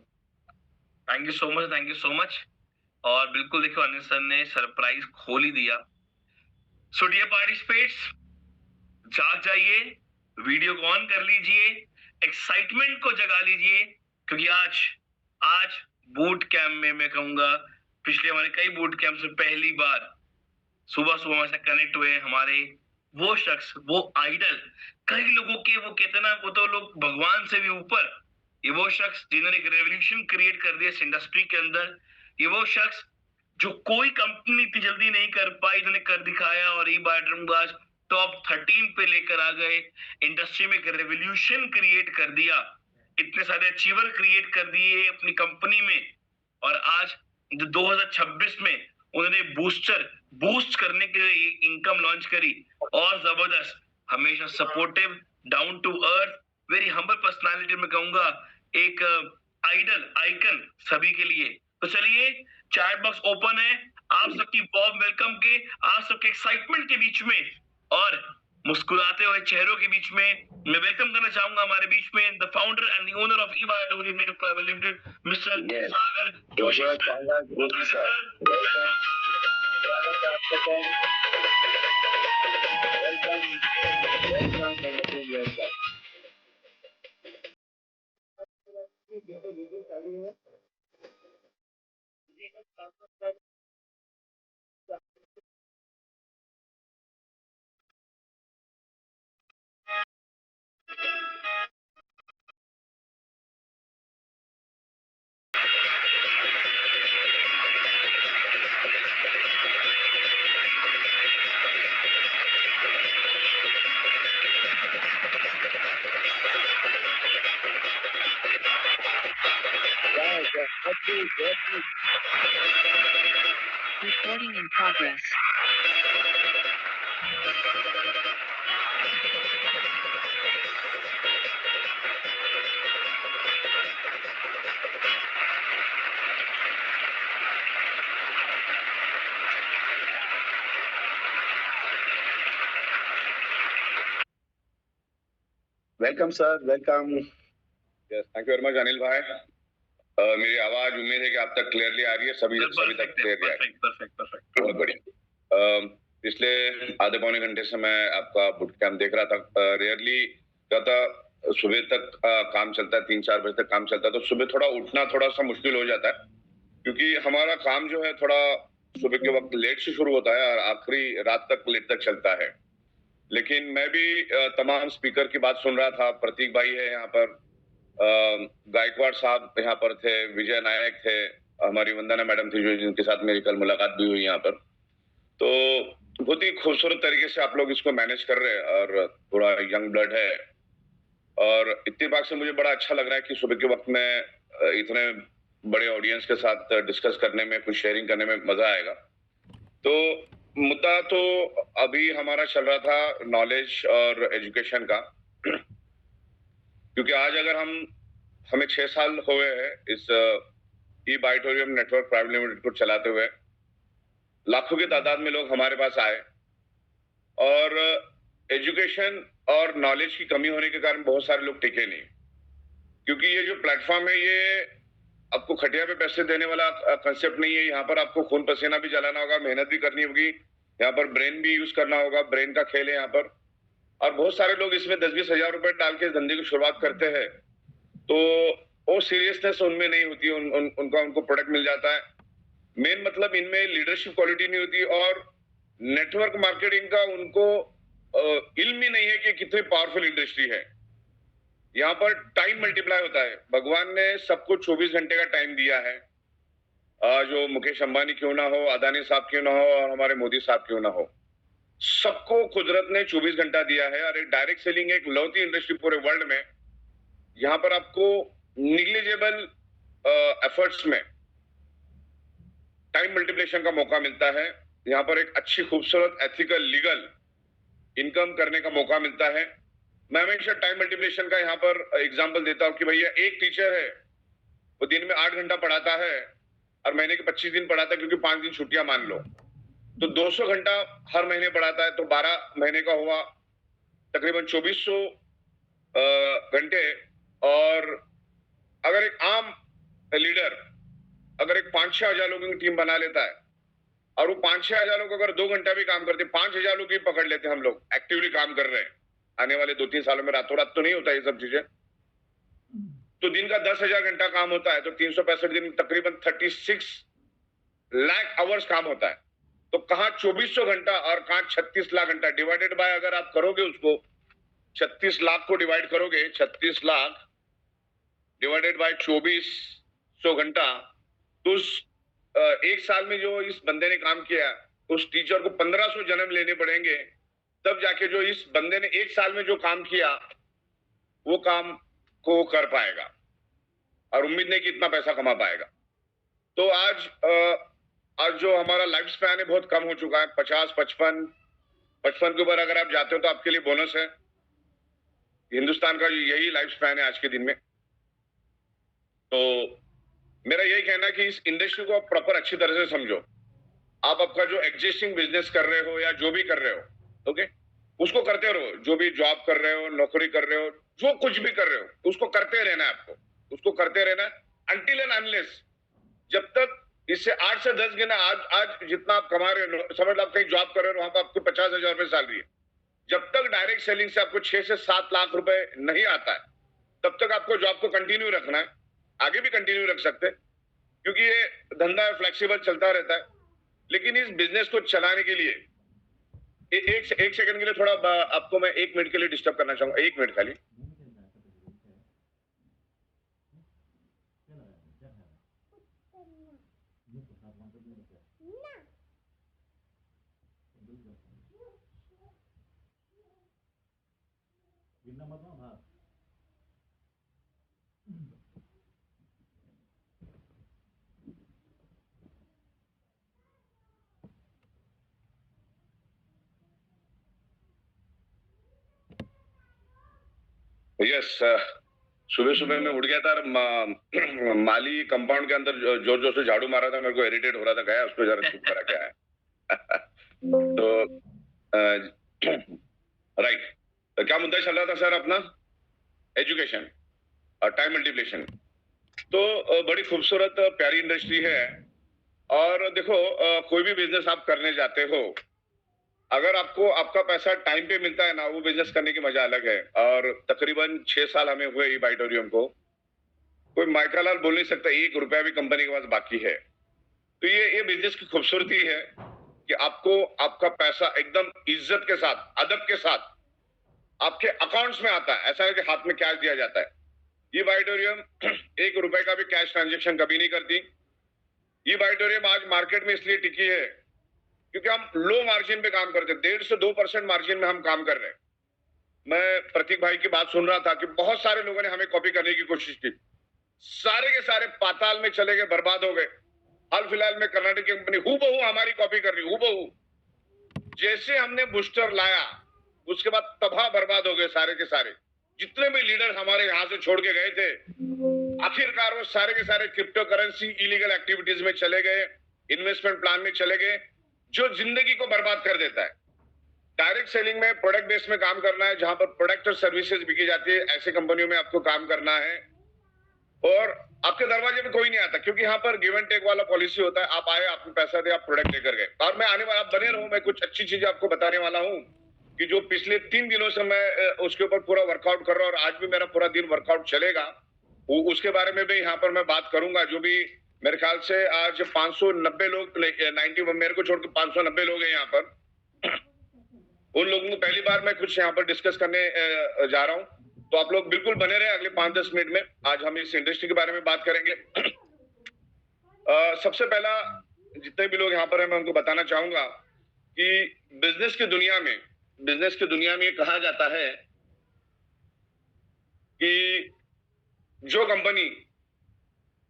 Thank you so much, thank you so much. और बिल्कुल देखो, अनिल सर ने सरप्राइज खोल ही दिया। सो डियर पार्टिसिपेट्स, जाग जाइए, वीडियो को ऑन कर लीजिए, एक्साइटमेंट को जगा लीजिए, क्योंकि आज बूट कैंप में मैं कहूंगा, पिछले हमारे कई बूट कैंप से पहली बार सुबह सुबह हमारे साथ कनेक्ट हुए हमारे वो शख्स, वो आइडल, कई लोगों के, वो कहते ना, वो तो लोग भगवान से भी ऊपर, ये वो शख्स जिन्होंने एक रेवोल्यूशन क्रिएट कर दिया इस इंडस्ट्री के अंदर। ये वो शख्स जो कोई कंपनी इतनी जल्दी नहीं कर पाई, इन्होंने कर दिखाया, और ई बार आज टॉप 13 पे लेकर आ गए, इंडस्ट्री में एक रेवोल्यूशन क्रिएट कर दिया, इतने सारे अचीवर क्रिएट कर दिए अपनी कंपनी में। और आज 2026 में उन्होंने बूस्ट करने के लिए इनकम लॉन्च करी, और जबरदस्त, हमेशा supportive, down to earth, very humble personality, में कहूंगा एक आइडल, आइकन सभी के लिए। तो चलिए, चैट बॉक्स ओपन है, आप सबकी वार्म वेलकम के, आप सबके एक्साइटमेंट के बीच में और मुस्कुराते हुए चेहरों के बीच में मैं वेलकम करना चाहूंगा हमारे बीच में the founder and the owner of Eva private limited, mister Sagar Joshi. Recording in progress. Welcome sir, welcome. Thank you very much Anil भाई। मेरी आवाज उम्मीद है कि आप तक क्लियरली आ रही है, सभी सभी तक क्लियरली आ रही है। परफेक्ट। बहुत बढ़िया। पिछले आधे पौने घंटे से मैं आपका बुट कैंप देख रहा था। रेयरली क्या था, सुबह तक काम चलता है, 3-4 बजे तक काम चलता है, तो सुबह थोड़ा उठना थोड़ा सा मुश्किल हो जाता है, क्योंकि हमारा काम जो है थोड़ा सुबह के वक्त लेट से शुरू होता है और आखिरी रात तक लेट तक चलता है। लेकिन मैं भी तमाम स्पीकर की बात सुन रहा था। प्रतीक भाई है यहाँ पर, गायकवाड़ साहब यहाँ पर थे, विजय नायक थे, हमारी वंदना मैडम थी जो जिनके साथ मेरी कल मुलाकात भी हुई यहाँ पर। तो बहुत ही खूबसूरत तरीके से आप लोग इसको मैनेज कर रहे हैं और थोड़ा यंग ब्लड है और इत्तेफाक से मुझे बड़ा अच्छा लग रहा है कि सुबह के वक्त में इतने बड़े ऑडियंस के साथ डिस्कस करने में, कुछ शेयरिंग करने में मजा आएगा। तो मुद्दा तो अभी हमारा चल रहा था नॉलेज और एजुकेशन का, क्योंकि आज अगर हमें 6 साल हुए हैं इस ई बाइटोरियम नेटवर्क प्राइवेट लिमिटेड को चलाते हुए। लाखों की तादाद में लोग हमारे पास आए और एजुकेशन और नॉलेज की कमी होने के कारण बहुत सारे लोग टिके नहीं, क्योंकि ये जो प्लेटफॉर्म है ये आपको खटिया पे पैसे देने वाला कंसेप्ट नहीं है। यहाँ पर आपको खून पसीना भी जलाना होगा, मेहनत भी करनी होगी, यहाँ पर ब्रेन भी यूज करना होगा, ब्रेन का खेल है यहाँ पर। और बहुत सारे लोग इसमें 10-20 हजार रुपए डाल के धंधे की शुरुआत करते हैं, तो वो सीरियसनेस उनमें नहीं होती, उनको प्रोडक्ट मिल जाता है। मेन मतलब इनमें लीडरशिप क्वालिटी नहीं होती और नेटवर्क मार्केटिंग का उनको इल्म ही नहीं है कि कितनी पावरफुल इंडस्ट्री है। यहाँ पर टाइम मल्टीप्लाई होता है। भगवान ने सबको 24 घंटे का टाइम दिया है। जो मुकेश अंबानी क्यों ना हो, अदानी साहब क्यों ना हो और हमारे मोदी साहब क्यों ना हो, सबको कुदरत ने 24 घंटा दिया है। और एक डायरेक्ट सेलिंग एक लौती इंडस्ट्री पूरे वर्ल्ड में, यहाँ पर आपको निग्लिजिबल एफर्ट्स में टाइम मल्टीप्लिकेशन का मौका मिलता है। यहाँ पर एक अच्छी खूबसूरत एथिकल लीगल इनकम करने का मौका मिलता है। मैं हमेशा टाइम मल्टीप्लिकेशन का यहाँ पर एग्जांपल देता हूँ कि भैया एक टीचर है, वो दिन में 8 घंटा पढ़ाता है और महीने के 25 दिन पढ़ाता है, क्योंकि 5 दिन छुट्टियां मान लो, तो 200 घंटा हर महीने पढ़ाता है, तो 12 महीने का हुआ तकरीबन 2400 घंटे। और अगर एक आम लीडर अगर एक 5-6 हजार लोगों की टीम बना लेता है और वो 5-6 हजार लोग अगर 2 घंटा भी काम करते, 5,000 लोग ही पकड़ लेते, हम लोग एक्टिवली काम कर रहे हैं। आने वाले 2-3 सालों में रातों रात तो नहीं होता ये सब चीजें, तो दिन का 10,000 घंटा काम होता है, तो 365 दिन तकरीबन 36 लाख आवर्स काम होता है। तो कहाँ 2400 घंटा और कहाँ 36 लाख घंटा डिवाइडेड बाय, अगर आप करोगे उसको 36 लाख को डिवाइड करोगे, 36 लाख डिवाइडेड बाय 2400 घंटा, तो उस एक साल में जो इस बंदे ने काम किया, उस टीचर को 1500 जन्म लेने पड़ेंगे, तब जाके जो इस बंदे ने एक साल में जो काम किया वो काम को कर पाएगा और उम्मीद नहीं कि इतना पैसा कमा पाएगा। तो आज जो हमारा लाइफ स्पैन है बहुत कम हो चुका है, 50-55 के ऊपर अगर आप जाते हो तो आपके लिए बोनस है। हिंदुस्तान का यही लाइफ स्पैन है आज के दिन में। तो मेरा यही कहना है कि इस इंडस्ट्री को आप प्रॉपर अच्छी तरह से समझो। आप आपका जो एग्जिस्टिंग बिजनेस कर रहे हो या जो भी कर रहे हो, ओके, उसको करते रहो। जो भी जॉब कर रहे हो, नौकरी कर रहे हो, जो कुछ भी कर रहे हो, उसको करते रहना है। आपको उसको करते रहना अनटिल एंड अनलेस, जब तक इससे 8 से 10 गुना आज जितना आप कमा रहे हो, समझ लो आप कहीं जॉब कर रहे हो, वहां पर आपको 50,000 रुपए सैलरी है, जब तक डायरेक्ट सेलिंग से आपको 6 से 7 लाख रुपए नहीं आता है, तब तक आपको जॉब को कंटिन्यू रखना है। आगे भी कंटिन्यू रख सकते हैं, क्योंकि ये धंधा फ्लेक्सिबल चलता रहता है। लेकिन इस बिजनेस को चलाने के लिए एक सेकंड के लिए थोड़ा आपको मैं 1 मिनट के लिए डिस्टर्ब करना चाहूंगा, 1 मिनट खाली। यस, सुबह सुबह मैं उठ गया था और माली कंपाउंड के अंदर जोर जोर से झाड़ू मारा था, मेरे को इरिटेट हो रहा था, गया उसको जरा चुप करा के आया। तो राइट, तो क्या मुद्दा चल रहा था सर अपना? एजुकेशन और टाइम मल्टीप्लिकेशन। तो बड़ी खूबसूरत प्यारी इंडस्ट्री है। और देखो कोई भी बिजनेस आप करने जाते हो, अगर आपको आपका पैसा टाइम पे मिलता है ना, वो बिजनेस करने की मजा अलग है। और तकरीबन 6 साल हमें हुए ई बाइटोरियम को, कोई माइकालाल बोल नहीं सकता 1 रुपया भी कंपनी के पास बाकी है। तो ये बिजनेस की खूबसूरती है कि आपको आपका पैसा एकदम इज्जत के साथ, अदब के साथ आपके अकाउंट्स में आता है। ऐसा है कि हाथ में कैश दिया जाता है। ये बाइटोरियम 1 रुपए का भी कैश ट्रांजैक्शन कभी नहीं करती। ये बाइटोरियम आज मार्केट में इसलिए टिकी है क्योंकि हम लो मार्जिन पे काम करते हैं। 1.5 से 2% मार्जिन में हम काम कर रहे हैं। मैं प्रतीक भाई की बात सुन रहा था कि बहुत सारे लोगों ने हमें कॉपी करने की कोशिश की, सारे के सारे पाताल में चले गए, बर्बाद हो गए। हाल फिलहाल में कर्नाटक की कंपनी हूबहू हमारी कॉपी कर रही, हूबहू। जैसे हमने बूस्टर लाया, उसके बाद तबाह बर्बाद हो गए सारे के सारे। जितने भी लीडर हमारे यहां से छोड़ के गए थे, आखिरकार वो सारे के सारे क्रिप्टो करेंसी इलीगल एक्टिविटीज में चले गए, इन्वेस्टमेंट प्लान में चले गए, जो जिंदगी को बर्बाद कर देता है। डायरेक्ट सेलिंग में प्रोडक्ट बेस में काम करना है, जहां पर प्रोडक्ट और सर्विसेज बिकी जाती है, ऐसे कंपनियों में आपको काम करना है। और आपके दरवाजे पे कोई नहीं आता, क्योंकि यहाँ पर गिव एंड टेक वाला पॉलिसी होता है। आप आए, आपने पैसा दिया, आप प्रोडक्ट लेकर गए। और मैं आने वाला, आप बने रहो, मैं कुछ अच्छी चीजें आपको बताने वाला हूँ कि जो पिछले 3 दिनों से मैं उसके ऊपर पूरा वर्कआउट कर रहा हूँ, और आज भी मेरा पूरा दिन वर्कआउट चलेगा। उसके बारे में भी यहाँ पर मैं बात करूंगा। जो भी मेरे ख्याल से आज 590 लोग, 90 मेरे को छोड़ के 590 लोग हैं यहाँ पर। उन लोगों को पहली बार मैं कुछ यहाँ पर डिस्कस करने जा रहा हूँ, तो आप लोग बिल्कुल बने रहे। अगले 5-10 मिनट में आज हम इस इंडस्ट्री के बारे में बात करेंगे। सबसे पहला, जितने भी लोग यहाँ पर हैं, मैं उनको बताना चाहूंगा कि बिजनेस की दुनिया में ये कहा जाता है कि जो कंपनी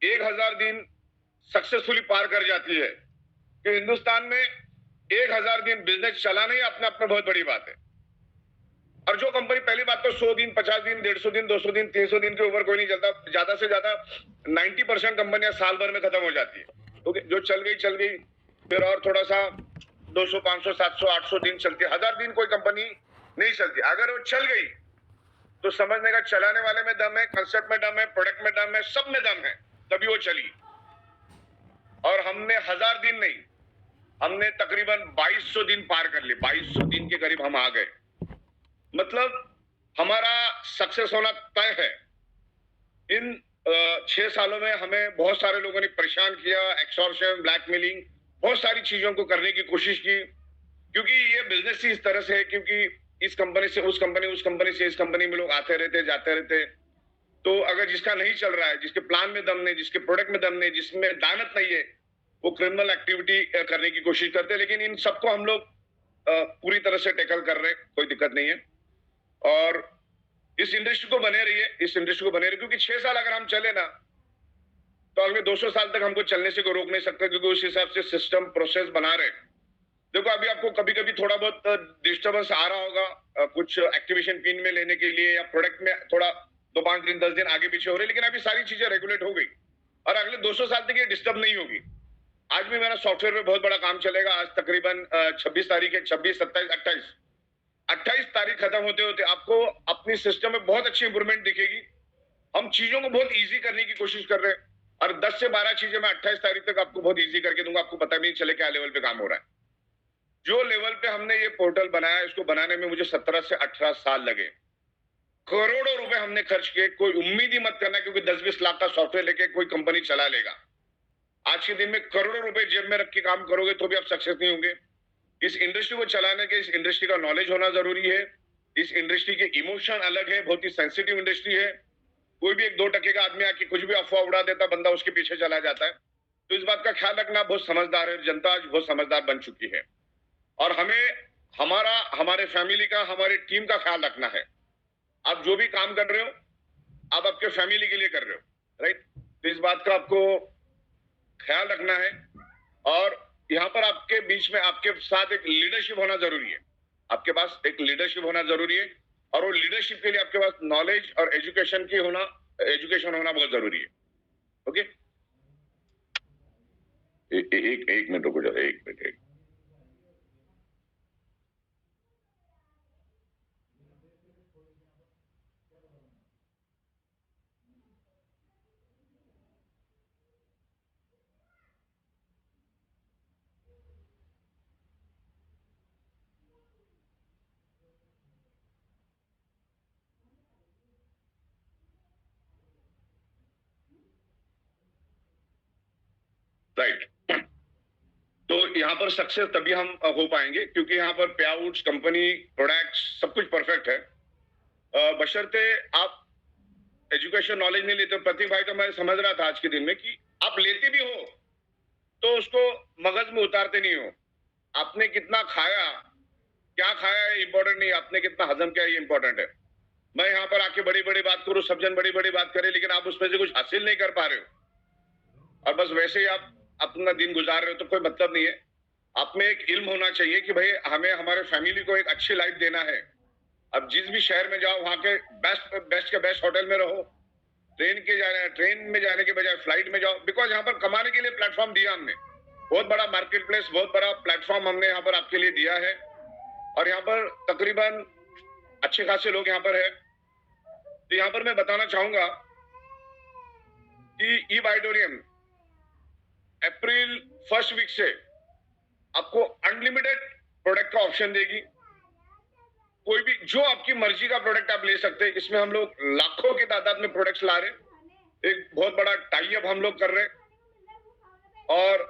1000 दिन सक्सेसफुली पार कर जाती है, कि हिंदुस्तान में 1000 दिन बिजनेस चलाना ही अपने आप में बहुत बड़ी बात है। और जो कंपनी, पहली बात तो 100 दिन, 50 दिन, 150 दिन, 200 दिन, 300 दिन के ऊपर कोई नहीं चलता। ज्यादा से ज्यादा 90% कंपनियां साल भर में खत्म हो जाती है। तो जो चल गई, फिर और थोड़ा सा 200, 500, 700, 800 दिन चलती है। 1000 दिन कोई कंपनी नहीं चलती। अगर वो चल गई तो समझने का चलाने वाले में दम है, कंसेप्ट में दम है, प्रोडक्ट में दम है, सब में दम है, तभी वो चली। और हमने 1000 दिन नहीं, हमने तकरीबन 2200 दिन पार कर लिए। 2200 दिन के करीब हम आ गए। मतलब हमारा सक्सेस होना तय है। इन 6 सालों में हमें बहुत सारे लोगों ने परेशान किया, एक्सटॉर्शन, ब्लैकमेलिंग, बहुत सारी चीजों को करने की कोशिश की। क्योंकि ये बिजनेस ही इस तरह से है, क्योंकि इस कंपनी से उस कंपनी, उस कंपनी से इस कंपनी में लोग आते रहते, जाते रहते। तो अगर जिसका नहीं चल रहा है, जिसके प्लान में दम नहीं, जिसके प्रोडक्ट में दम नहीं, जिसमें दानत नहीं है, वो क्रिमिनल एक्टिविटी करने की कोशिश करते हैं। लेकिन इन सबको हम लोग पूरी तरह से टैकल कर रहे हैं, कोई दिक्कत नहीं है। और इस इंडस्ट्री को बने रहिए, क्योंकि 6 साल अगर हम चले ना, तो अगले 200 साल तक हमको चलने से कोई रोक नहीं सकता, क्योंकि उस हिसाब से सिस्टम, प्रोसेस बना रहे। देखो, अभी आपको कभी कभी थोड़ा बहुत डिस्टर्बेंस आ रहा होगा, कुछ एक्टिवेशन पिन में लेने के लिए या प्रोडक्ट में थोड़ा 2-5 दिन, 10 दिन आगे पीछे हो रहे, लेकिन अभी सारी चीजें रेगुलेट हो गई और अगले 200 साल तक ये डिस्टर्ब नहीं होगी। आज भी मेरा सॉफ्टवेयर पे बहुत बड़ा काम चलेगा। आज तकरीबन 26 तारीख है, 26, 27, 28 तारीख खत्म होते होते आपको अपनी सिस्टम में बहुत अच्छी इंप्रूवमेंट दिखेगी। हम चीजों को बहुत इजी करने की कोशिश कर रहे हैं, और 10 से 12 चीजें मैं 28 तारीख तक आपको बहुत इजी करके दूंगा। आपको पता भी नहीं चले क्या लेवल पे काम हो रहा है। जो लेवल पे हमने ये पोर्टल बनाया, इसको बनाने में मुझे 17 से 18 साल लगे। करोड़ों रुपए हमने खर्च किए। कोई उम्मीद ही मत करना क्योंकि 10-20 लाख का सॉफ्टवेयर लेके कोई कंपनी चला लेगा। आज के दिन में करोड़ों रुपए जेब में रख के काम करोगे तो भी आप सक्सेस नहीं होंगे। इस इंडस्ट्री को चलाने के, इस इंडस्ट्री का नॉलेज होना जरूरी है। इस इंडस्ट्री के इमोशन अलग है, बहुत ही सेंसिटिव इंडस्ट्री है। कोई भी 1-2% का आदमी आके कुछ भी अफवाह उड़ा देता, बंदा उसके पीछे चला जाता है। तो इस बात का ख्याल रखना, बहुत समझदार है। जनता आज बहुत समझदार बन चुकी है, और हमें हमारे फैमिली का, हमारे टीम का ख्याल रखना है। आप जो भी काम कर रहे हो, आप आपके फैमिली के लिए कर रहे हो, राइट? तो इस बात का आपको ख्याल रखना है। और यहाँ पर आपके बीच में, आपके साथ एक लीडरशिप होना जरूरी है। आपके पास एक लीडरशिप होना जरूरी है, और वो लीडरशिप के लिए आपके पास नॉलेज और एजुकेशन होना बहुत जरूरी है। ओके, एक मिनट रुको जरा, एक मिनट। राइट। तो यहाँ पर सक्सेस तभी हम हो पाएंगे क्योंकि यहाँ पर पे आउट्स, कंपनी, प्रोडक्ट्स सब कुछ परफेक्ट है। बशर्ते आप एजुकेशन नॉलेज नहीं लेते हो। प्रतीक भाई तो मैं समझ रहा था आज के दिन में कि आप लेते भी हो तो उसको मगज में उतारते नहीं हो। आपने कितना खाया, क्या खाया है इम्पोर्टेंट नहीं, आपने कितना हजम किया ये इम्पोर्टेंट है। मैं यहाँ पर आके बड़ी बड़ी बात करूं, सब जन बड़ी बड़ी बात करें, लेकिन आप उसमें से कुछ हासिल नहीं कर पा रहे हो और बस वैसे ही आप अपना दिन गुजार रहे हो तो कोई मतलब नहीं है। आप में एक इल्म होना चाहिए कि भाई हमें हमारे फैमिली को एक अच्छी लाइफ देना है। अब जिस भी शहर में जाओ वहां के बेस्ट के बेस्ट होटल में रहो, ट्रेन में जाने के बजाय फ्लाइट में जाओ, बिकॉज यहाँ पर कमाने के लिए प्लेटफॉर्म दिया हमने। बहुत बड़ा मार्केट प्लेस, बहुत बड़ा प्लेटफॉर्म हमने यहाँ पर आपके लिए दिया है और यहाँ पर तकरीबन अच्छे खासे लोग यहाँ पर है। तो यहाँ पर मैं बताना चाहूंगा कि ई बाइटोरियम अप्रैल फर्स्ट वीक से आपको अनलिमिटेड प्रोडक्ट का ऑप्शन देगी। कोई भी जो आपकी मर्जी का प्रोडक्ट आप ले सकते हैं। इसमें हम लोग लाखों की तादाद में प्रोडक्ट्स ला रहे हैं। एक बहुत बड़ा टाई अप हम लोग कर रहे हैं और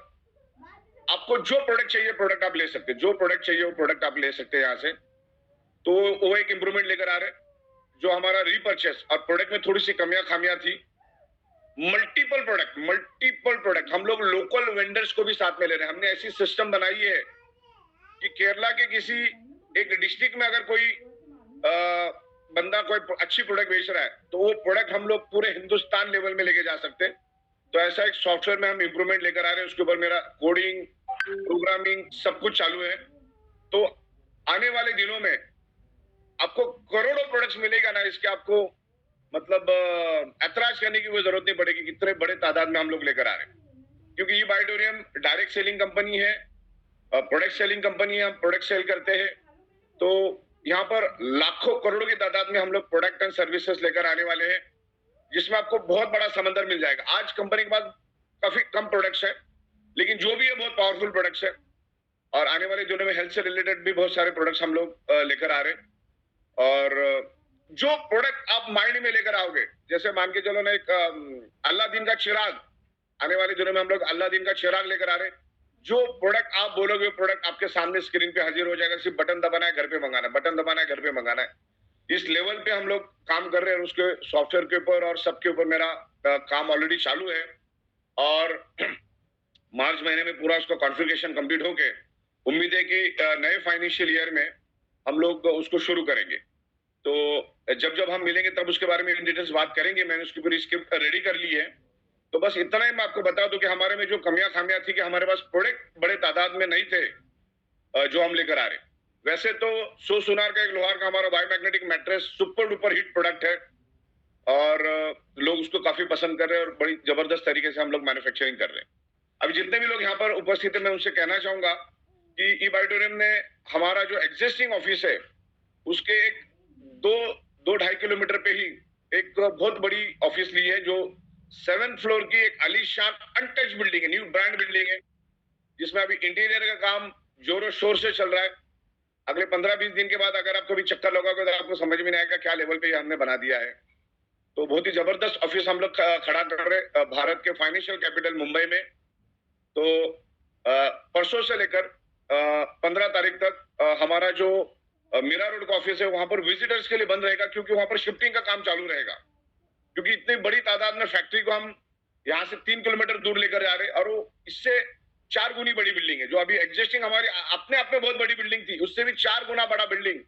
आपको जो प्रोडक्ट चाहिए प्रोडक्ट आप ले सकते हैं। जो प्रोडक्ट चाहिए वो प्रोडक्ट आप ले सकते हैं यहाँ से। तो वो एक इंप्रूवमेंट लेकर आ रहे हैं। जो हमारा रीपर्चेस और प्रोडक्ट में थोड़ी सी कमियां खामियां थी, मल्टीपल प्रोडक्ट हम लोग लोकल वेंडर्स को भी साथ में ले रहे हैं। हमने ऐसी सिस्टम बनाई है कि केरला के किसी एक डिस्ट्रिक्ट में अगर कोई बंदा कोई अच्छी प्रोडक्ट बेच रहा है तो वो प्रोडक्ट हम लोग पूरे हिंदुस्तान लेवल में लेके जा सकते हैं। तो ऐसा एक सॉफ्टवेयर में हम इंप्रूवमेंट लेकर आ रहे हैं। उसके ऊपर मेरा कोडिंग, प्रोग्रामिंग सब कुछ चालू है। तो आने वाले दिनों में आपको करोड़ों प्रोडक्ट्स मिलेगा ना, इसके आपको मतलब ऐतराज करने की कोई जरूरत नहीं पड़ेगी। कितने बड़े तादाद में हम लोग लेकर आ रहे हैं क्योंकि ये बाइटोरियम डायरेक्ट सेलिंग कंपनी है, प्रोडक्ट सेलिंग कंपनी है। हम प्रोडक्ट सेल करते हैं। तो यहाँ पर लाखों करोड़ों की तादाद में हम लोग प्रोडक्ट एंड सर्विसेज लेकर आने वाले हैं जिसमें आपको बहुत बड़ा समंदर मिल जाएगा। आज कंपनी के पास काफी कम प्रोडक्ट्स है लेकिन जो भी है बहुत पावरफुल प्रोडक्ट्स है और आने वाले दिनों में हेल्थ से रिलेटेड भी बहुत सारे प्रोडक्ट्स हम लोग लेकर आ रहे हैं। और जो प्रोडक्ट आप माइंड में लेकर आओगे, जैसे मान के चलो ना एक अल्लादीन का चिराग, आने वाले दिनों में हम लोग अल्लादीन का चिराग लेकर आ रहे हैं। जो प्रोडक्ट आप बोलोगे प्रोडक्ट आपके सामने स्क्रीन पे हाजिर हो जाएगा। सिर्फ बटन दबाना है, घर पे मंगाना है, बटन दबाना है, घर पे मंगाना है। इस लेवल पे हम लोग काम कर रहे हैं। उसके सॉफ्टवेयर के ऊपर और सबके ऊपर मेरा काम ऑलरेडी चालू है और मार्च महीने में पूरा उसका कॉन्फ़िगरेशन कंप्लीट होके उम्मीद है कि नए फाइनेंशियल ईयर में हम लोग उसको शुरू करेंगे। तो जब हम मिलेंगे तब उसके बारे में इन डिटेल्स बात करेंगे। मैंने उसकी पूरी स्क्रिप्ट रेडी कर ली है। तो बस इतना ही मैं आपको बता दूं कि हमारे में जो कमियां खामियां थी कि हमारे पास प्रोडक्ट बड़े तादाद में नहीं थे जो हम लेकर आ रहे। वैसे तो सो सुनार का एक लोहार का हमारा biomagnetic mattress super duper hit product है और लोग उसको काफी पसंद कर रहे हैं और बड़ी जबरदस्त तरीके से हम लोग मैन्युफैक्चरिंग कर रहे हैं। अभी जितने भी लोग यहाँ पर उपस्थित है मैं उनसे कहना चाहूंगा कि ई बाइटोरियम ने हमारा जो एग्जिस्टिंग ऑफिस है उसके एक 2-2.5 किलोमीटर पे ही एक बहुत बड़ी ऑफिस ली है जो 7th फ्लोर की एक आलीशान अनटच बिल्डिंग है, न्यू ब्रांड बिल्डिंग है जिसमें अभी इंटीरियर का काम जोरों शोर से चल रहा है। अगले 15-20 दिन के बाद अगर आप कभी चक्कर लगाओगे तो आपको समझ में नहीं आएगा क्या लेवल पे हमने बना दिया है। तो बहुत ही जबरदस्त ऑफिस हम लोग खड़ा कर रहे भारत के फाइनेंशियल कैपिटल मुंबई में। तो परसों से लेकर 15 तारीख तक हमारा जो मीरा रोड का ऑफिस है वहां पर विजिटर्स के लिए बंद रहेगा क्योंकि वहां पर शिफ्टिंग का काम चालू रहेगा क्योंकि इतनी बड़ी तादाद में फैक्ट्री को हम यहाँ से 3 किलोमीटर दूर लेकर जा रहे हैं और वो इससे 4 गुनी बड़ी बिल्डिंग है। जो अभी एग्जिस्टिंग हमारी अपने आप में बहुत बड़ी बिल्डिंग थी उससे भी 4 गुना बड़ा बिल्डिंग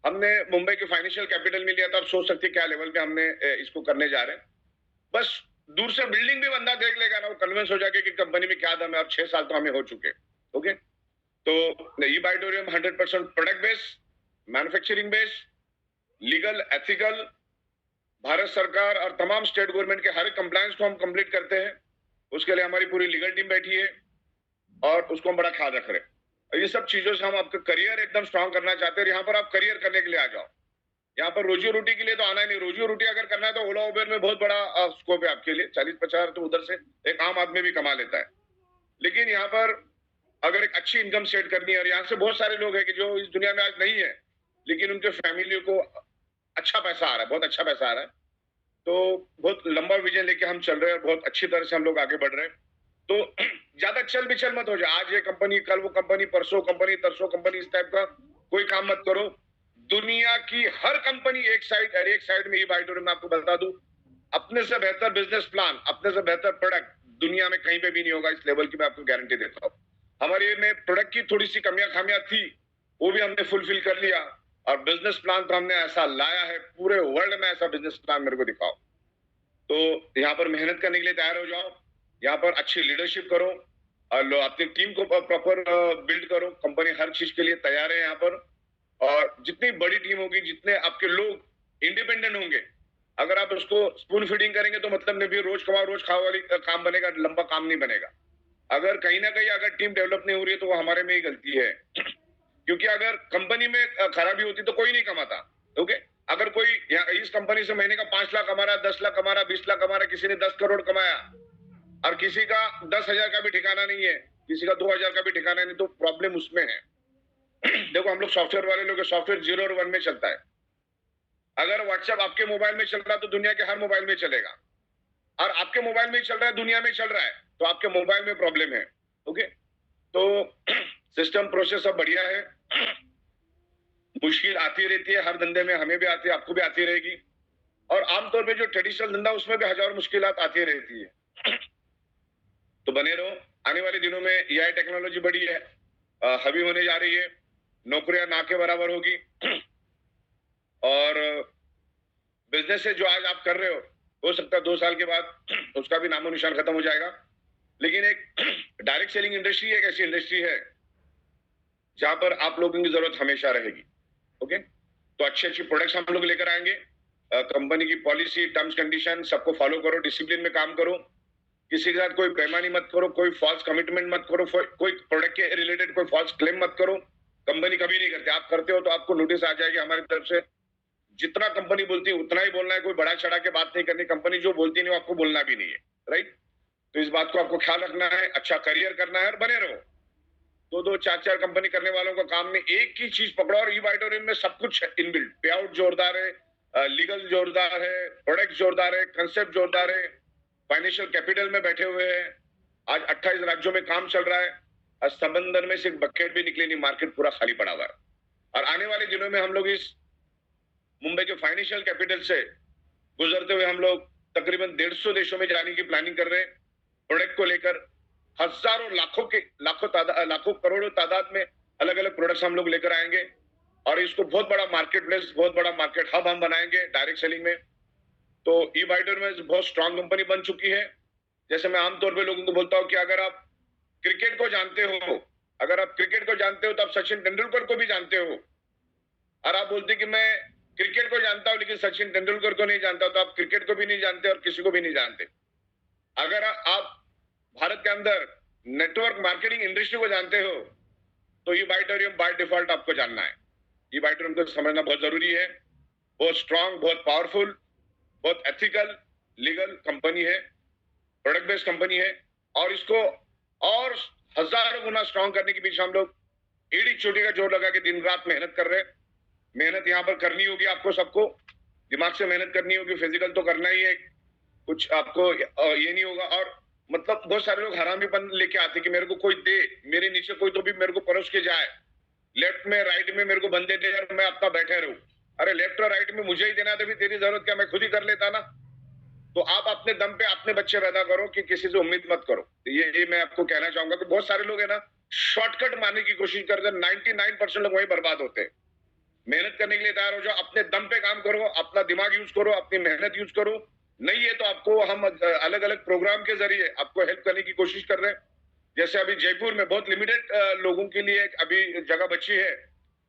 हमने मुंबई के फाइनेंशियल कैपिटल में लिया था। आप सोच सकते क्या लेवल पे हमने इसको करने जा रहे हैं। बस दूर से बिल्डिंग भी बंदा देख लेगा ना वो कन्विंस हो जाएगा कि कंपनी में क्या दम है और 6 साल तो हमें हो चुके। ओके, तो ई बाइटोरियम 100% product based, manufacturing based, legal, ethical, Bharat सरकार और तमाम स्टेट गवर्नमेंट के हर कंप्लायंस को हम कंप्लीट करते हैं। उसके लिए हमारी पूरी लीगल टीम बैठी है और उसको हम बड़ा ख्याल रख रहे हैं। और ये सब चीजों से हम आपका करियर एकदम स्ट्रांग करना चाहते हैं। यहाँ पर आप करियर करने के लिए आ जाओ। यहाँ पर रोजी रोटी के लिए तो आना ही नहीं। रोजी रोटी अगर करना है तो ओला उबेर में बहुत बड़ा स्कोप है आपके लिए। 40-50 तो उधर से एक आम आदमी भी कमा लेता है। लेकिन यहाँ पर अगर एक अच्छी इनकम सेट करनी है और यहाँ से बहुत सारे लोग हैं कि जो इस दुनिया में आज नहीं है लेकिन उनके फैमिली को अच्छा पैसा आ रहा है, बहुत अच्छा पैसा आ रहा है। तो बहुत लंबा विजन लेके हम चल रहे हैं और बहुत अच्छी तरह से हम लोग आगे बढ़ रहे हैं। तो ज्यादा चल बिचल मत हो जाए, आज ये कंपनी, कल वो कंपनी, परसों कंपनी, तरसों कंपनी, इस टाइप का कोई काम मत करो। दुनिया की हर कंपनी एक साइड और एक साइड में, ई-बाइटोरियम में आपको बता दूं, अपने से बेहतर बिजनेस प्लान, अपने से बेहतर प्रोडक्ट दुनिया में कहीं पे भी नहीं होगा, इस लेवल की मैं आपको गारंटी देता हूँ। हमारे में प्रोडक्ट की थोड़ी सी कमियां खामियां थी, वो भी हमने फुलफिल कर लिया, और बिजनेस प्लान तो हमने ऐसा लाया है, पूरे वर्ल्ड में ऐसा बिजनेस प्लान मेरे को दिखाओ। तो यहाँ पर मेहनत करने के लिए तैयार हो जाओ, यहाँ पर अच्छी लीडरशिप करो, और अपनी टीम को प्रॉपर बिल्ड करो। कंपनी हर चीज के लिए तैयार है यहाँ पर, और जितनी बड़ी टीम होगी, जितने आपके लोग इंडिपेंडेंट होंगे, अगर आप उसको स्पून फीडिंग करेंगे तो मतलब नहीं, भी रोज कमाओ रोज खाओ वाली काम बनेगा, लंबा काम नहीं बनेगा। अगर कहीं ना कहीं अगर टीम डेवलप नहीं हो रही है तो वो हमारे में ही गलती है, क्योंकि अगर कंपनी में खराबी होती तो कोई नहीं कमाता। ओके, अगर कोई इस कंपनी से महीने का 5 लाख कमा रहा, 10 लाख कमा रहा, 20 लाख कमा रहा, किसी ने 10 करोड़ कमाया, और किसी का 10,000 का भी ठिकाना नहीं है, किसी का 2,000 का भी ठिकाना नहीं, तो प्रॉब्लम उसमें है। देखो, हम लोग सॉफ्टवेयर वाले लोग, सॉफ्टवेयर 0 और 1 में चलता है। अगर व्हाट्सएप आपके मोबाइल में चल रहा है तो दुनिया के हर मोबाइल में चलेगा, और आपके मोबाइल में चल रहा है, दुनिया में चल रहा है, तो आपके मोबाइल में प्रॉब्लम है। ओके, तो सिस्टम प्रोसेस सब बढ़िया है। मुश्किल आती रहती है हर धंधे में, हमें भी आती है, आपको भी आती रहेगी, और आमतौर पे जो ट्रेडिशनल धंधा उसमें भी हजारों मुश्किलात आती रहती है। तो बने रहो, आने वाले दिनों में एआई टेक्नोलॉजी बढ़ी है, हावी होने जा रही है, नौकरियां ना के बराबर होगी, और बिजनेस से जो आज आप कर रहे हो सकता है 2 साल के बाद उसका भी नामो निशान खत्म हो जाएगा। लेकिन एक डायरेक्ट सेलिंग इंडस्ट्री एक ऐसी इंडस्ट्री है जहां पर आप लोगों की जरूरत हमेशा रहेगी। ओके, तो अच्छी अच्छी प्रोडक्ट्स हम लोग लेकर आएंगे। कंपनी की पॉलिसी, टर्म्स, कंडीशन सबको फॉलो करो, डिसिप्लिन में काम करो, किसी के साथ कोई बेईमानी मत करो, कोई फॉल्स कमिटमेंट मत करो, कोई प्रोडक्ट के रिलेटेड कोई फॉल्स क्लेम मत करो। कंपनी कभी नहीं करती, आप करते हो तो आपको नोटिस आ जाएगी हमारी तरफ से। जितना कंपनी बोलती है उतना ही बोलना है, कोई बड़ा चढ़ा के बात नहीं करनी। कंपनी जो बोलती नहीं वो आपको बोलना भी नहीं है, राइट? तो इस बात को आपको ख्याल रखना है, अच्छा करियर करना है और बने रहो। 2-2, 4-4 कंपनी करने वालों का काम में एक ही चीज पकड़ो, और ई-बाइटोरियम में सब कुछ इनबिल्ट, पे आउट जोरदार है, लीगल जोरदार है, प्रोडक्ट जोरदार है, कंसेप्ट जोरदार है, फाइनेंशियल कैपिटल में बैठे हुए हैं। आज 28 राज्यों में काम चल रहा है, और समंदर में से एक बकेट भी निकली नहीं, मार्केट पूरा खाली पड़ा हुआ है। और आने वाले दिनों में हम लोग इस मुंबई के फाइनेंशियल कैपिटल से गुजरते हुए हम लोग तकरीबन 150 देशों में जाने की प्लानिंग कर रहे हैं। प्रोडक्ट को लेकर हजारों, लाखों करोड़ों तादाद में अलग अलग प्रोडक्ट्स हम लोग लेकर आएंगे, और इसको बहुत बड़ा मार्केट प्लेस, बहुत बड़ा मार्केट हब हम बनाएंगे डायरेक्ट सेलिंग में। तो ई-बाइटोरियम में बहुत स्ट्रांग कंपनी बन चुकी है। जैसे मैं आमतौर पे लोगों को बोलता हूँ कि अगर आप क्रिकेट को जानते हो तो आप सचिन तेंदुलकर को भी जानते हो, और आप बोलते कि मैं क्रिकेट को जानता हूं लेकिन सचिन तेंदुलकर को नहीं जानता, तो आप क्रिकेट को भी नहीं जानते और किसी को भी नहीं जानते। अगर आप भारत के अंदर नेटवर्क मार्केटिंग इंडस्ट्री को जानते हो तो ई-बाइटोरियम बाय डिफॉल्ट आपको जानना है। ई-बाइटोरियम को समझना बहुत जरूरी है। बहुत स्ट्रांग, बहुत पावरफुल, बहुत एथिकल, लीगल कंपनी है, प्रोडक्ट बेस्ड कंपनी है, और इसको और हजारों गुना स्ट्रांग करने के पीछे हम लोग एड़ी चोटी का जोर लगा के दिन रात मेहनत कर रहे हैं। मेहनत यहाँ पर करनी होगी, आपको सबको दिमाग से मेहनत करनी होगी, फिजिकल तो करना ही है, कुछ आपको ये नहीं होगा। और मतलब बहुत सारे लोग हरामीपन लेके आते कि मेरे को कोई दे, मेरे नीचे कोई तो भी मेरे को परोस के जाए, लेफ्ट में राइट में मेरे को बंदे दे और मैं अपना बैठे रहूं। अरे लेफ्ट और राइट में मुझे ही देना, तो भी तेरी जरूरत क्या, मैं खुद ही कर लेता ना। तो आप अपने दम पे अपने बच्चे पैदा करो, कि किसी से उम्मीद मत करो। ये मैं आपको कहना चाहूंगा कि बहुत सारे लोग है ना शॉर्टकट मारने की कोशिश करते हैं, 99% लोग वही बर्बाद होते हैं। मेहनत करने के लिए तैयार हो जाओ, अपने दम पे काम करो, अपना दिमाग यूज करो, अपनी मेहनत यूज करो। नहीं है तो आपको हम अलग अलग प्रोग्राम के जरिए आपको हेल्प करने की कोशिश कर रहे हैं। जैसे अभी जयपुर में बहुत लिमिटेड लोगों के लिए अभी जगह बची है,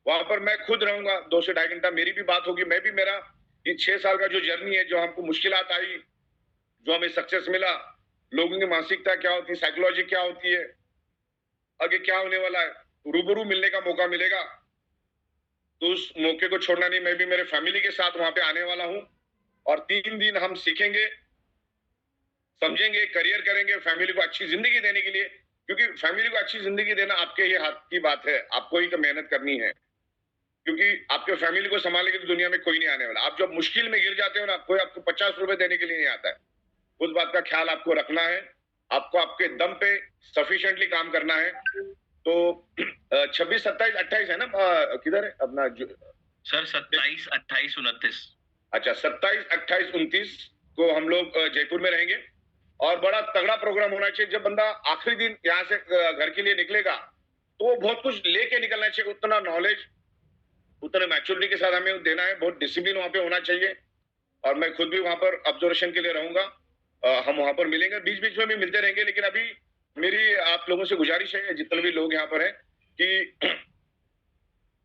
वहां पर मैं खुद रहूंगा 2 से 2.5 घंटा, मेरी भी बात होगी। मैं भी, मेरा ये 6 साल का जो जर्नी है, जो हमको मुश्किलात आई, जो हमें सक्सेस मिला, लोगों की मानसिकता क्या होती है, साइकोलॉजी क्या होती है, आगे क्या होने वाला है, रूबरू मिलने का मौका मिलेगा तो उस मौके को छोड़ना नहीं। मैं भी मेरे फैमिली के साथ वहां पे आने वाला हूं, और 3 दिन हम सीखेंगे, समझेंगे, करियर करेंगे, फैमिली को अच्छी जिंदगी देने के लिए। क्योंकि फैमिली को अच्छी जिंदगी देना आपके ही हाथ की बात है, आपको ही तो मेहनत करनी है। क्योंकि आपके फैमिली को संभालने के तो दुनिया में कोई नहीं आने वाला। आप जब मुश्किल में गिर जाते हो ना, कोई आपको 50 रुपए देने के लिए नहीं आता है। उस बात का ख्याल आपको रखना है। आपको आपके दम पे सफिशिएंटली काम करना है। तो 26, 27, 28 है ना, किधर है अपना सर 27, 28, 29। अच्छा, 27, 28, 29 को हम लोग जयपुर में रहेंगे और बड़ा तगड़ा प्रोग्राम होना चाहिए। जब बंदा आखिरी दिन यहाँ से घर के लिए निकलेगा तो वो बहुत कुछ लेके निकलना चाहिए, उतना नॉलेज, उतने मैच्योरिटी के साथ हमें देना है, बहुत डिसिप्लिन वहां पे होना चाहिए। और मैं खुद भी वहां पर ऑब्जर्वेशन के लिए रहूंगा। हम वहां पर मिलेंगे, बीच बीच में भी मिलते रहेंगे। लेकिन अभी मेरी आप लोगों से गुजारिश है, जितने भी लोग यहाँ पर हैं, कि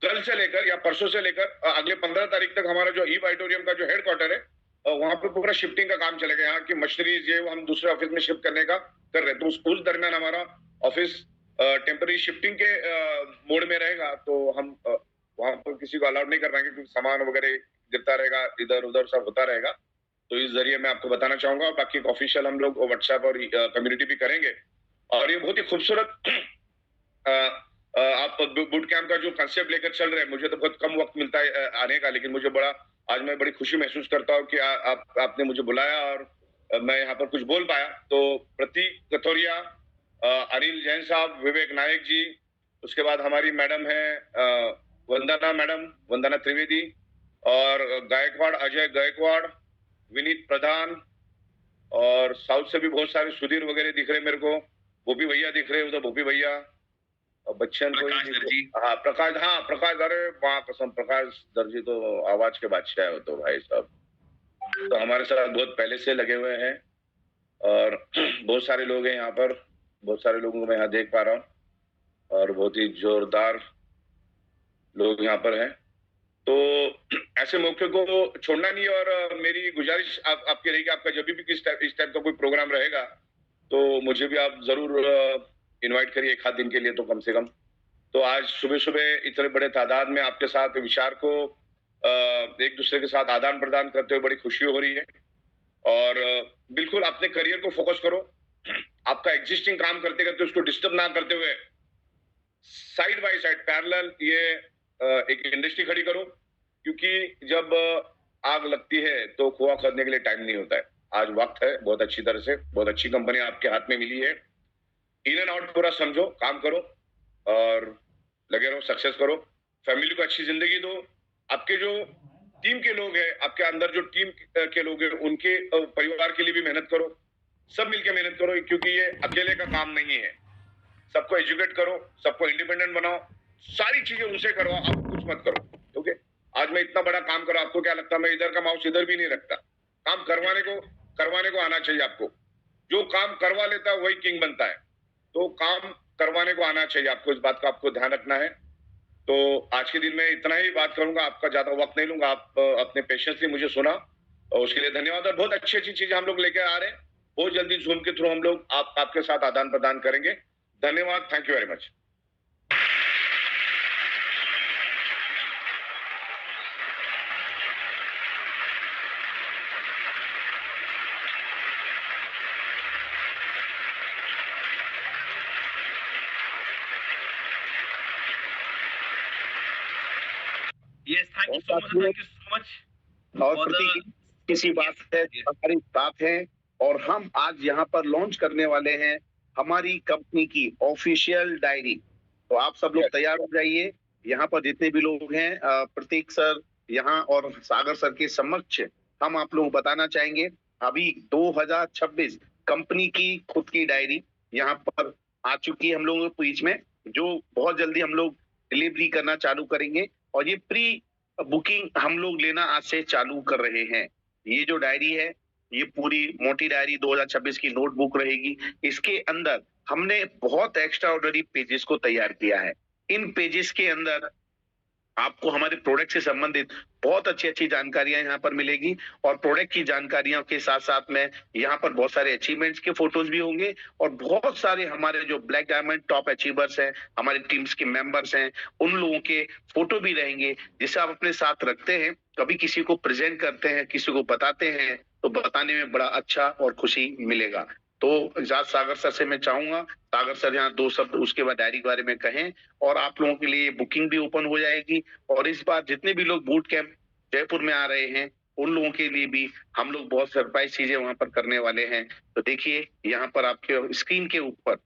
कल से लेकर या परसों से लेकर अगले 15 तारीख तक हमारा जो ईव ऑडिटोरियम का जो हेडक्वार्टर है, वहां पर पूरा शिफ्टिंग का काम चलेगा। यहाँ की मशीनरीज ये हम दूसरे ऑफिस में शिफ्ट करने का कर रहे हैं। तो उस दरमियान हमारा ऑफिस टेम्पररी शिफ्टिंग के मोड में रहेगा। तो हम वहां पर किसी को अलाउड नहीं कर पाएंगे, क्योंकि सामान वगैरह गिरता रहेगा, इधर उधर सब होता रहेगा। तो इस जरिए मैं आपको बताना चाहूंगा। बाकी ऑफिशियल हम लोग व्हाट्सएप और कम्युनिटी भी करेंगे। और ये बहुत ही खूबसूरत आप बूट कैंप का जो कंसेप्ट लेकर चल रहे हैं, मुझे तो बहुत कम वक्त मिलता है आने का, लेकिन मुझे आज मैं बड़ी खुशी महसूस करता हूँ कि आपने मुझे बुलाया और मैं यहाँ पर कुछ बोल पाया। तो प्रतीक कथोरिया, अनिल जैन साहब, विवेक नायक जी, उसके बाद हमारी मैडम है वंदना त्रिवेदी, और गायकवाड़, अजय गायकवाड़, विनीत प्रधान, और साउथ से भी बहुत सारे सुधीर वगैरह दिख रहे मेरे को, भोपी भैया दिख रहे उधर, भोपी भैया, और बच्चन प्रकाश दर्जी। हाँ प्रकाश, अरे वहाँ कसम, प्रकाश दर्जी तो आवाज के बादशाह हो तो भाई साहब। तो हमारे साथ बहुत पहले से लगे हुए हैं और बहुत सारे लोग हैं यहाँ पर, बहुत सारे लोगों को मैं यहाँ देख पा रहा हूँ और बहुत ही जोरदार लोग यहाँ पर हैं। तो ऐसे मौके को छोड़ना नहीं। और मेरी गुजारिश आपकी रहेगी, आपका जब भी इस टाइप का कोई प्रोग्राम रहेगा तो मुझे भी आप जरूर इनवाइट करिए एक आध दिन के लिए तो कम से कम। तो आज सुबह सुबह इतने बड़े तादाद में आपके साथ विचार को एक दूसरे के साथ आदान प्रदान करते हुए बड़ी खुशी हो रही है। और बिल्कुल अपने करियर को फोकस करो, आपका एग्जिस्टिंग काम करते करते उसको डिस्टर्ब ना करते हुए साइड बाय साइड पैरेलल ये एक इंडस्ट्री खड़ी करो। क्योंकि जब आग लगती है तो कुआं खोदने के लिए टाइम नहीं होता है। आज वक्त है, बहुत अच्छी तरह से, बहुत अच्छी कंपनी आपके हाथ में मिली है। इन एंड आउट पूरा समझो, काम करो और लगे रहो, सक्सेस करो, फैमिली को अच्छी जिंदगी दो। आपके जो टीम के लोग हैं, आपके अंदर जो टीम के लोग हैं, उनके परिवार के लिए भी मेहनत करो, सब मिलकर मेहनत करो, क्योंकि ये अकेले का काम नहीं है। सबको एजुकेट करो, सबको इंडिपेंडेंट बनाओ, सारी चीजें उनसे करवाओ, आप कुछ मत करो। ओके, आज मैं इतना बड़ा काम कर रहा हूं, आपको क्या लगता है मैं इधर का माउस इधर भी नहीं रखता? काम करवाने को आना चाहिए आपको। जो काम करवा लेता है वही किंग बनता है। तो काम करवाने को आना चाहिए आपको, इस बात का आपको ध्यान रखना है। तो आज के दिन में इतना ही बात करूंगा, आपका ज्यादा वक्त नहीं लूंगा। आप अपने पेशेंसली मुझे सुना और उसके लिए धन्यवाद। और बहुत अच्छी अच्छी चीजें हम लोग लेके आ रहे हैं, बहुत जल्दी जूम के थ्रू हम लोग आपके साथ आदान प्रदान करेंगे। धन्यवाद, thank you very much. Yes, thank you so much. Thank you so much. और for the- प्रतीक किसी बात है, Yes. हमारी बात है और हम आज यहाँ पर लॉन्च करने वाले हैं हमारी कंपनी की ऑफिशियल डायरी। तो आप सब लोग तैयार हो जाइए। यहाँ पर जितने भी लोग हैं, प्रतीक सर यहाँ और सागर सर के समक्ष हम आप लोग बताना चाहेंगे, अभी 2026 कंपनी की खुद की डायरी यहाँ पर आ चुकी है हम लोगों के बीच में, जो बहुत जल्दी हम लोग डिलीवरी करना चालू करेंगे। और ये प्री बुकिंग हम लोग लेना आज से चालू कर रहे हैं। ये जो डायरी है, ये पूरी मोटी डायरी 2026 की नोटबुक रहेगी। इसके अंदर हमने बहुत एक्स्ट्रा ऑर्डिनरी पेजेस को तैयार किया है। इन पेजेस के अंदर आपको हमारे प्रोडक्ट से संबंधित बहुत अच्छी अच्छी जानकारियां यहाँ पर मिलेगी। और प्रोडक्ट की जानकारियों के साथ साथ में यहाँ पर बहुत सारे अचीवमेंट्स के फोटोज भी होंगे और बहुत सारे हमारे जो ब्लैक डायमंड टॉप अचीवर्स हैं, हमारे टीम्स के मेंबर्स हैं, उन लोगों के फोटो भी रहेंगे, जिसे आप अपने साथ रखते हैं, कभी किसी को प्रेजेंट करते हैं, किसी को बताते हैं, तो बताने में बड़ा अच्छा और खुशी मिलेगा। तो इजाज सागर सर से मैं चाहूंगा, सागर सर यहाँ 2 शब्द उसके बाद डायरी के बारे में कहें और आप लोगों के लिए बुकिंग भी ओपन हो जाएगी। और इस बार जितने भी लोग बूट कैंप जयपुर में आ रहे हैं, उन लोगों के लिए भी हम लोग बहुत सरप्राइज चीजें वहां पर करने वाले हैं। तो देखिए यहाँ पर आपके स्क्रीन के ऊपर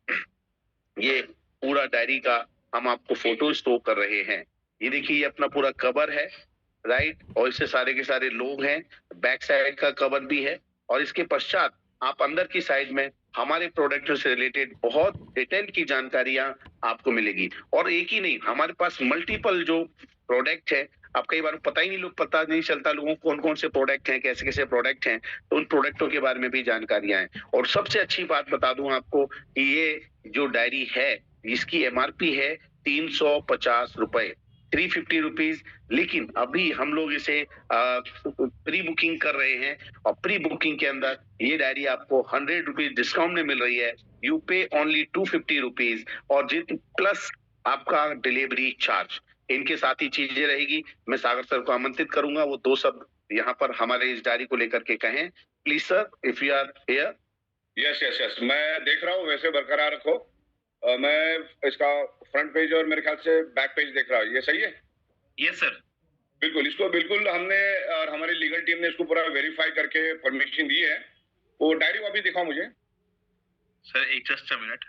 ये पूरा डायरी का हम आपको फोटो शो कर रहे हैं। ये देखिए ये अपना पूरा कवर है, राइट, और इससे सारे के सारे लोग हैं, बैक साइड का कवर भी है, और इसके पश्चात आप अंदर की साइड में हमारे प्रोडक्ट से रिलेटेड बहुत डिटेल की जानकारियां आपको मिलेगी। और एक ही नहीं, हमारे पास मल्टीपल जो प्रोडक्ट है, अब कई बार पता नहीं चलता लोगों को कौन कौन से प्रोडक्ट हैं, कैसे कैसे प्रोडक्ट हैं, तो उन प्रोडक्टों के बारे में भी जानकारियां हैं। और सबसे अच्छी बात बता दूं आपको कि ये जो डायरी है इसकी एमआरपी है 350 रुपए, 350 रुपीज, लेकिन अभी हम लोग इसे प्री बुकिंग कर रहे हैं, और प्री बुकिंग के अंदर ये डायरी आपको 100 रुपीज डिस्काउंट में मिल रही है। यू पे ओनली 250 रुपीज, और प्लस आपका डिलीवरी चार्ज, इनके साथ ही चीजें रहेगी। मैं सागर सर को आमंत्रित करूंगा, वो दो शब्द यहाँ पर हमारे इस डायरी को लेकर के कहें। Please sir, if you are here. Yes yes yes, मैं देख रहा हूँ, वैसे बरकरार रखो। मैं इसका फ्रंट पेज और मेरे ख्याल से बैक पेज देख रहा हूँ, ये सही है? Yes sir. बिल्कुल, इसको बिल्कुल हमने और हमारी लीगल टीम ने इसको पूरा वेरीफाई करके परमिशन दी है। वो डायरी वापस दिखाओ मुझे सर, एक जस्ट अ मिनट।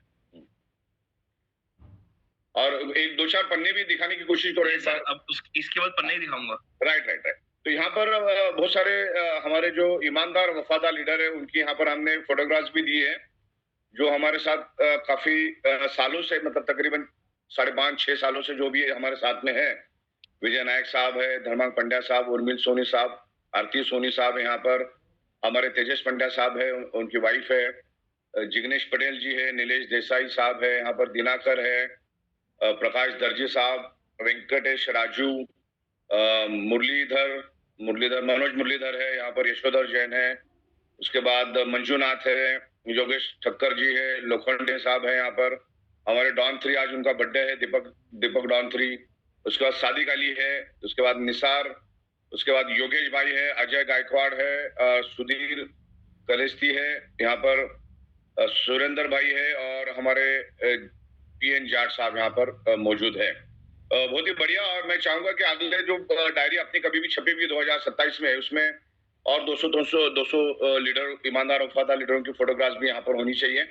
और एक दो चार पन्ने भी दिखाने की कोशिश करो एक सर, बार। अब इसके बाद पन्ने ही दिखाऊंगा। Right right right. तो यहाँ पर बहुत सारे हमारे जो ईमानदार वफादार लीडर है उनकी यहाँ पर हमने फोटोग्राफ्स भी दिए हैं, जो हमारे साथ काफी सालों से, मतलब तकरीबन 5.5-6 सालों से जो भी हमारे साथ में है। विजय नायक साहब है, धर्मांग पंड्या साहब, उर्मिल सोनी साहब, आरती सोनी साहब, यहाँ पर हमारे तेजस पंड्या साहब है, उनकी वाइफ है, जिग्नेश पटेल जी है, नीलेश देसाई साहब है, यहाँ पर दिनाकर है, प्रकाश दर्जी साहब, वेंकटेश राजू, मनोज मुरलीधर है, यहाँ पर यशोधर जैन है, उसके बाद मंजूनाथ है, योगेश ठक्कर जी है, लोखंडे साहब है, यहाँ पर हमारे डॉन 3, आज उनका बर्थडे है, दीपक डॉन 3, उसके बाद सादिक अली है, उसके बाद निसार, उसके बाद योगेश भाई है, अजय गायकवाड़ है, सुधीर कलेस्ती है, यहाँ पर सुरेंद्र भाई है, और हमारे पीएन जाट साहब यहाँ पर मौजूद है। बहुत ही बढ़िया। और मैं चाहूंगा कि आगे जो डायरी अपनी कभी भी छपी हुई 2027 में है, उसमें और 200 लीडर, ईमानदार वफादार लीडरों की फोटोग्राफ्स भी यहाँ पर होनी चाहिए।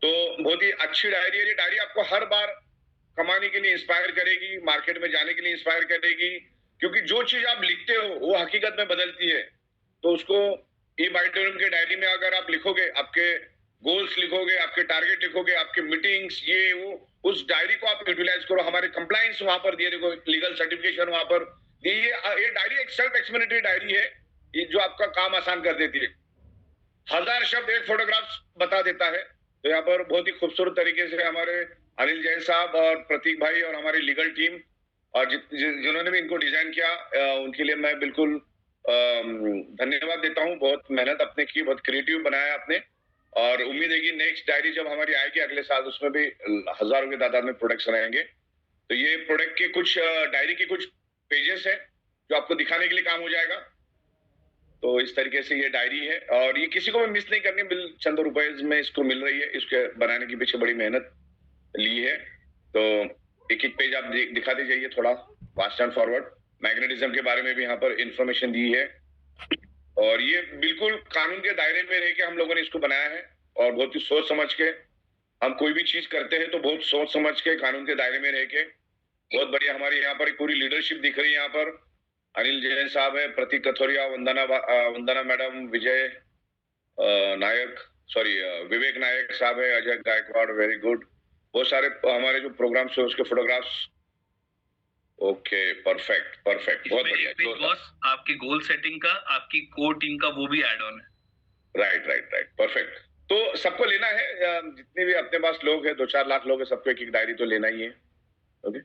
तो बहुत ही अच्छी डायरी है। ये डायरी आपको हर बार कमाने के लिए इंस्पायर करेगी, मार्केट में जाने के लिए इंस्पायर करेगी, क्योंकि जो चीज आप लिखते हो वो हकीकत में बदलती है। तो उसको ई बाइटोरियम के डायरी में अगर आप लिखोगे, आपके गोल्स लिखोगे, आपके टारगेट लिखोगे, आपके मीटिंग्स, ये वो, उस डायरी को आप यूटिलाइज करो। हमारे कंप्लायंस वहां पर दिए, देखो लीगल सर्टिफिकेशन वहां पर दिए। ये डायरी एक सेल्फ एक्सप्लेनेटरी डायरी है, ये जो आपका काम आसान कर देती है। 1000 शब्द एक फोटोग्राफ बता देता है। तो यहाँ पर बहुत ही खूबसूरत तरीके से हमारे अनिल जैन साहब और प्रतीक भाई और हमारी लीगल टीम और जिन्होंने भी इनको डिजाइन किया, उनके लिए मैं बिल्कुल धन्यवाद देता हूँ। बहुत मेहनत अपने की, बहुत क्रिएटिव बनाया आपने, और उम्मीद है कि नेक्स्ट डायरी जब हमारी आएगी अगले साल, उसमें भी हजारों की तादाद में प्रोडक्ट्स रहेंगे। तो ये प्रोडक्ट के कुछ डायरी के कुछ पेजेस है जो आपको दिखाने के लिए काम हो जाएगा। तो इस तरीके से ये डायरी है, और ये किसी को भी मिस नहीं करनी, चंद रुपए में इसको मिल रही है। इसके बनाने के पीछे बड़ी मेहनत ली है। तो एक एक पेज आप दिखाते जाइए, थोड़ा फास्ट एंड फॉरवर्ड। मैग्नेटिज्म के बारे में भी यहाँ पर इंफॉर्मेशन दी है, और ये बिल्कुल कानून के दायरे में रह के हम लोगों ने इसको बनाया है। और बहुत ही सोच समझ के हम कोई भी चीज करते हैं, तो बहुत सोच समझ के कानून के दायरे में रह के। बहुत बढ़िया हमारी यहाँ पर पूरी लीडरशिप दिख रही है। यहाँ पर अनिल जैन साहब है, प्रतीक कथोरिया, वंदना मैडम, विजय नायक, विवेक नायक साहब है, अजय गायकवाड़, वेरी गुड। बहुत सारे हमारे जो प्रोग्राम्स है उसके फोटोग्राफ्स। ओके, परफेक्ट परफेक्ट, बहुत बढ़िया। बॉस, आपकी गोल सेटिंग का, आपकी कोर टीम का वो भी ऐड ऑन है। Right right right, perfect. तो सबको लेना है, जितने भी अपने पास लोग हैं, 2-4 लाख लोग हैं, सबको एक एक डायरी तो लेना ही है। ओके,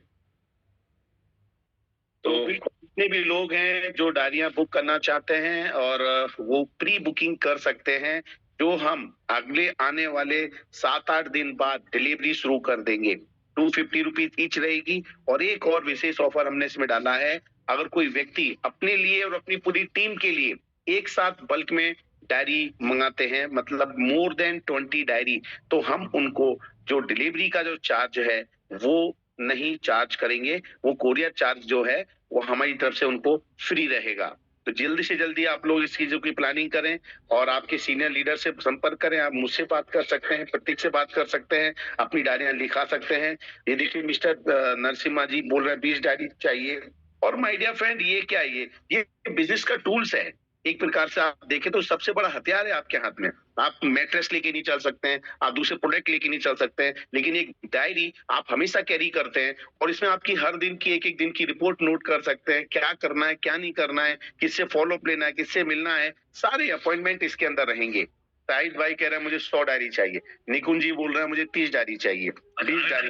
तो जितने भी लोग हैं जो डायरियां बुक करना चाहते हैं, और वो प्री बुकिंग कर सकते हैं, जो हम अगले आने वाले 7-8 दिन बाद डिलीवरी शुरू कर देंगे। 250 रुपीज ईच रहेगी। और एक और विशेष ऑफर हमने इसमें डाला है, अगर कोई व्यक्ति अपने लिए और अपनी पूरी टीम के लिए एक साथ बल्क में डायरी मंगाते हैं, मतलब मोर देन 20 डायरी, तो हम उनको जो डिलीवरी का जो चार्ज है वो नहीं चार्ज करेंगे। वो कोरियर चार्ज जो है वो हमारी तरफ से उनको फ्री रहेगा। तो जल्दी से जल्दी आप लोग इस चीजों की प्लानिंग करें और आपके सीनियर लीडर से संपर्क करें। आप मुझसे बात कर सकते हैं, प्रतीक से बात कर सकते हैं, अपनी डायरियां लिखा सकते हैं। ये देखिए मिस्टर नरसिम्हा जी बोल रहे हैं 20 डायरी चाहिए। और माय डियर फ्रेंड, ये क्या है, ये बिजनेस का टूल्स है। एक प्रकार से आप देखें तो सबसे बड़ा हथियार है आपके हाथ में। आप मैट्रेस लेके नहीं चल सकते हैं, आप दूसरे प्रोडक्ट लेके नहीं चल सकते हैं, लेकिन एक डायरी आप हमेशा कैरी करते हैं और इसमें आपकी हर दिन की एक दिन की रिपोर्ट नोट कर सकते हैं। क्या करना है, क्या नहीं करना है, किससे फॉलो अप लेना है, किससे मिलना है, सारे अपॉइंटमेंट इसके अंदर रहेंगे। शाहिद भाई कह रहे हैं मुझे 100 डायरी चाहिए, निकुंज जी बोल रहे हैं मुझे 30 डायरी चाहिए, 20 डायरी।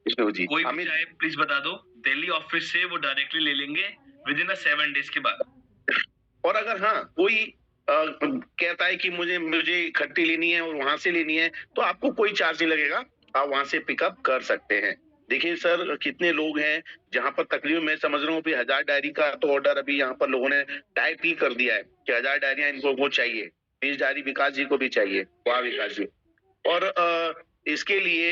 विष्णु जी, कोई भी अमित, चाहे प्लीज बता दो, दिल्ली ऑफिस से वो डायरेक्टली ले लेंगे विद इन 7 डेज के बाद। और अगर हाँ कोई कहता है कि मुझे खट्टी लेनी है और वहां से लेनी है, तो आपको कोई चार्ज नहीं लगेगा, आप वहां से पिकअप कर सकते हैं। देखिए सर, कितने लोग हैं जहां पर तकरीबन मैं समझ रहा हूँ 1000 डायरी का तो ऑर्डर अभी यहाँ पर लोगों ने टाइप ही कर दिया है कि 1000 डायरियां इनको वो चाहिए। 20 डायरी विकास जी को भी चाहिए। वाह विकास जी। और इसके लिए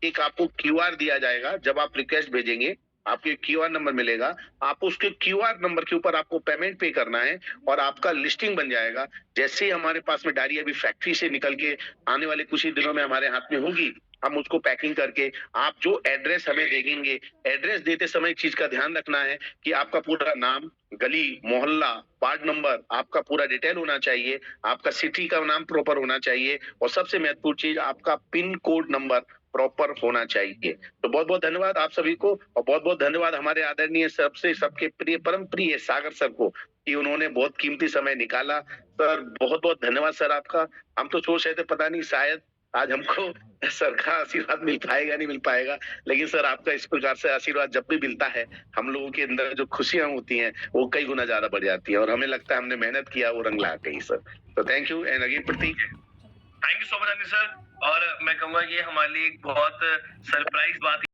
एक आपको क्यूआर दिया जाएगा। जब आप रिक्वेस्ट भेजेंगे आपको क्यूआर नंबर मिलेगा, आप उसके क्यूआर नंबर के ऊपर आपको पेमेंट पे करना है और आपका लिस्टिंग बन जाएगा। जैसे ही हमारे पास में डायरी अभी फैक्ट्री से निकल के आने वाले कुछ ही दिनों में हमारे हाथ में होगी, हम उसको पैकिंग करके आप जो एड्रेस हमें देंगे, एड्रेस देते समय एक चीज का ध्यान रखना है कि आपका पूरा नाम, गली, मोहल्ला, वार्ड नंबर, आपका पूरा डिटेल होना चाहिए, आपका सिटी का नाम प्रॉपर होना चाहिए और सबसे महत्वपूर्ण चीज आपका पिन कोड नंबर प्रॉपर होना चाहिए। तो बहुत बहुत धन्यवाद आप सभी को और बहुत बहुत धन्यवाद हमारे आदरणीय सबसे सबके प्रिय परम प्रिय सागर सर को कि उन्होंने बहुत कीमती समय निकाला। सर बहुत बहुत धन्यवाद सर आपका। हम तो सोच रहे थे पता नहीं शायद आज हमको सर का आशीर्वाद मिल पाएगा नहीं मिल पाएगा, लेकिन सर आपका इस प्रकार से आशीर्वाद जब भी मिलता है हम लोगों के अंदर जो खुशियां होती हैं वो कई गुना ज्यादा बढ़ जाती है और हमें लगता है हमने मेहनत किया वो रंग ला गई सर। तो thank you and again Prateek. Thank you so much Anil sir. और मैं कहूंगा ये हमारे लिए एक बहुत सरप्राइज बात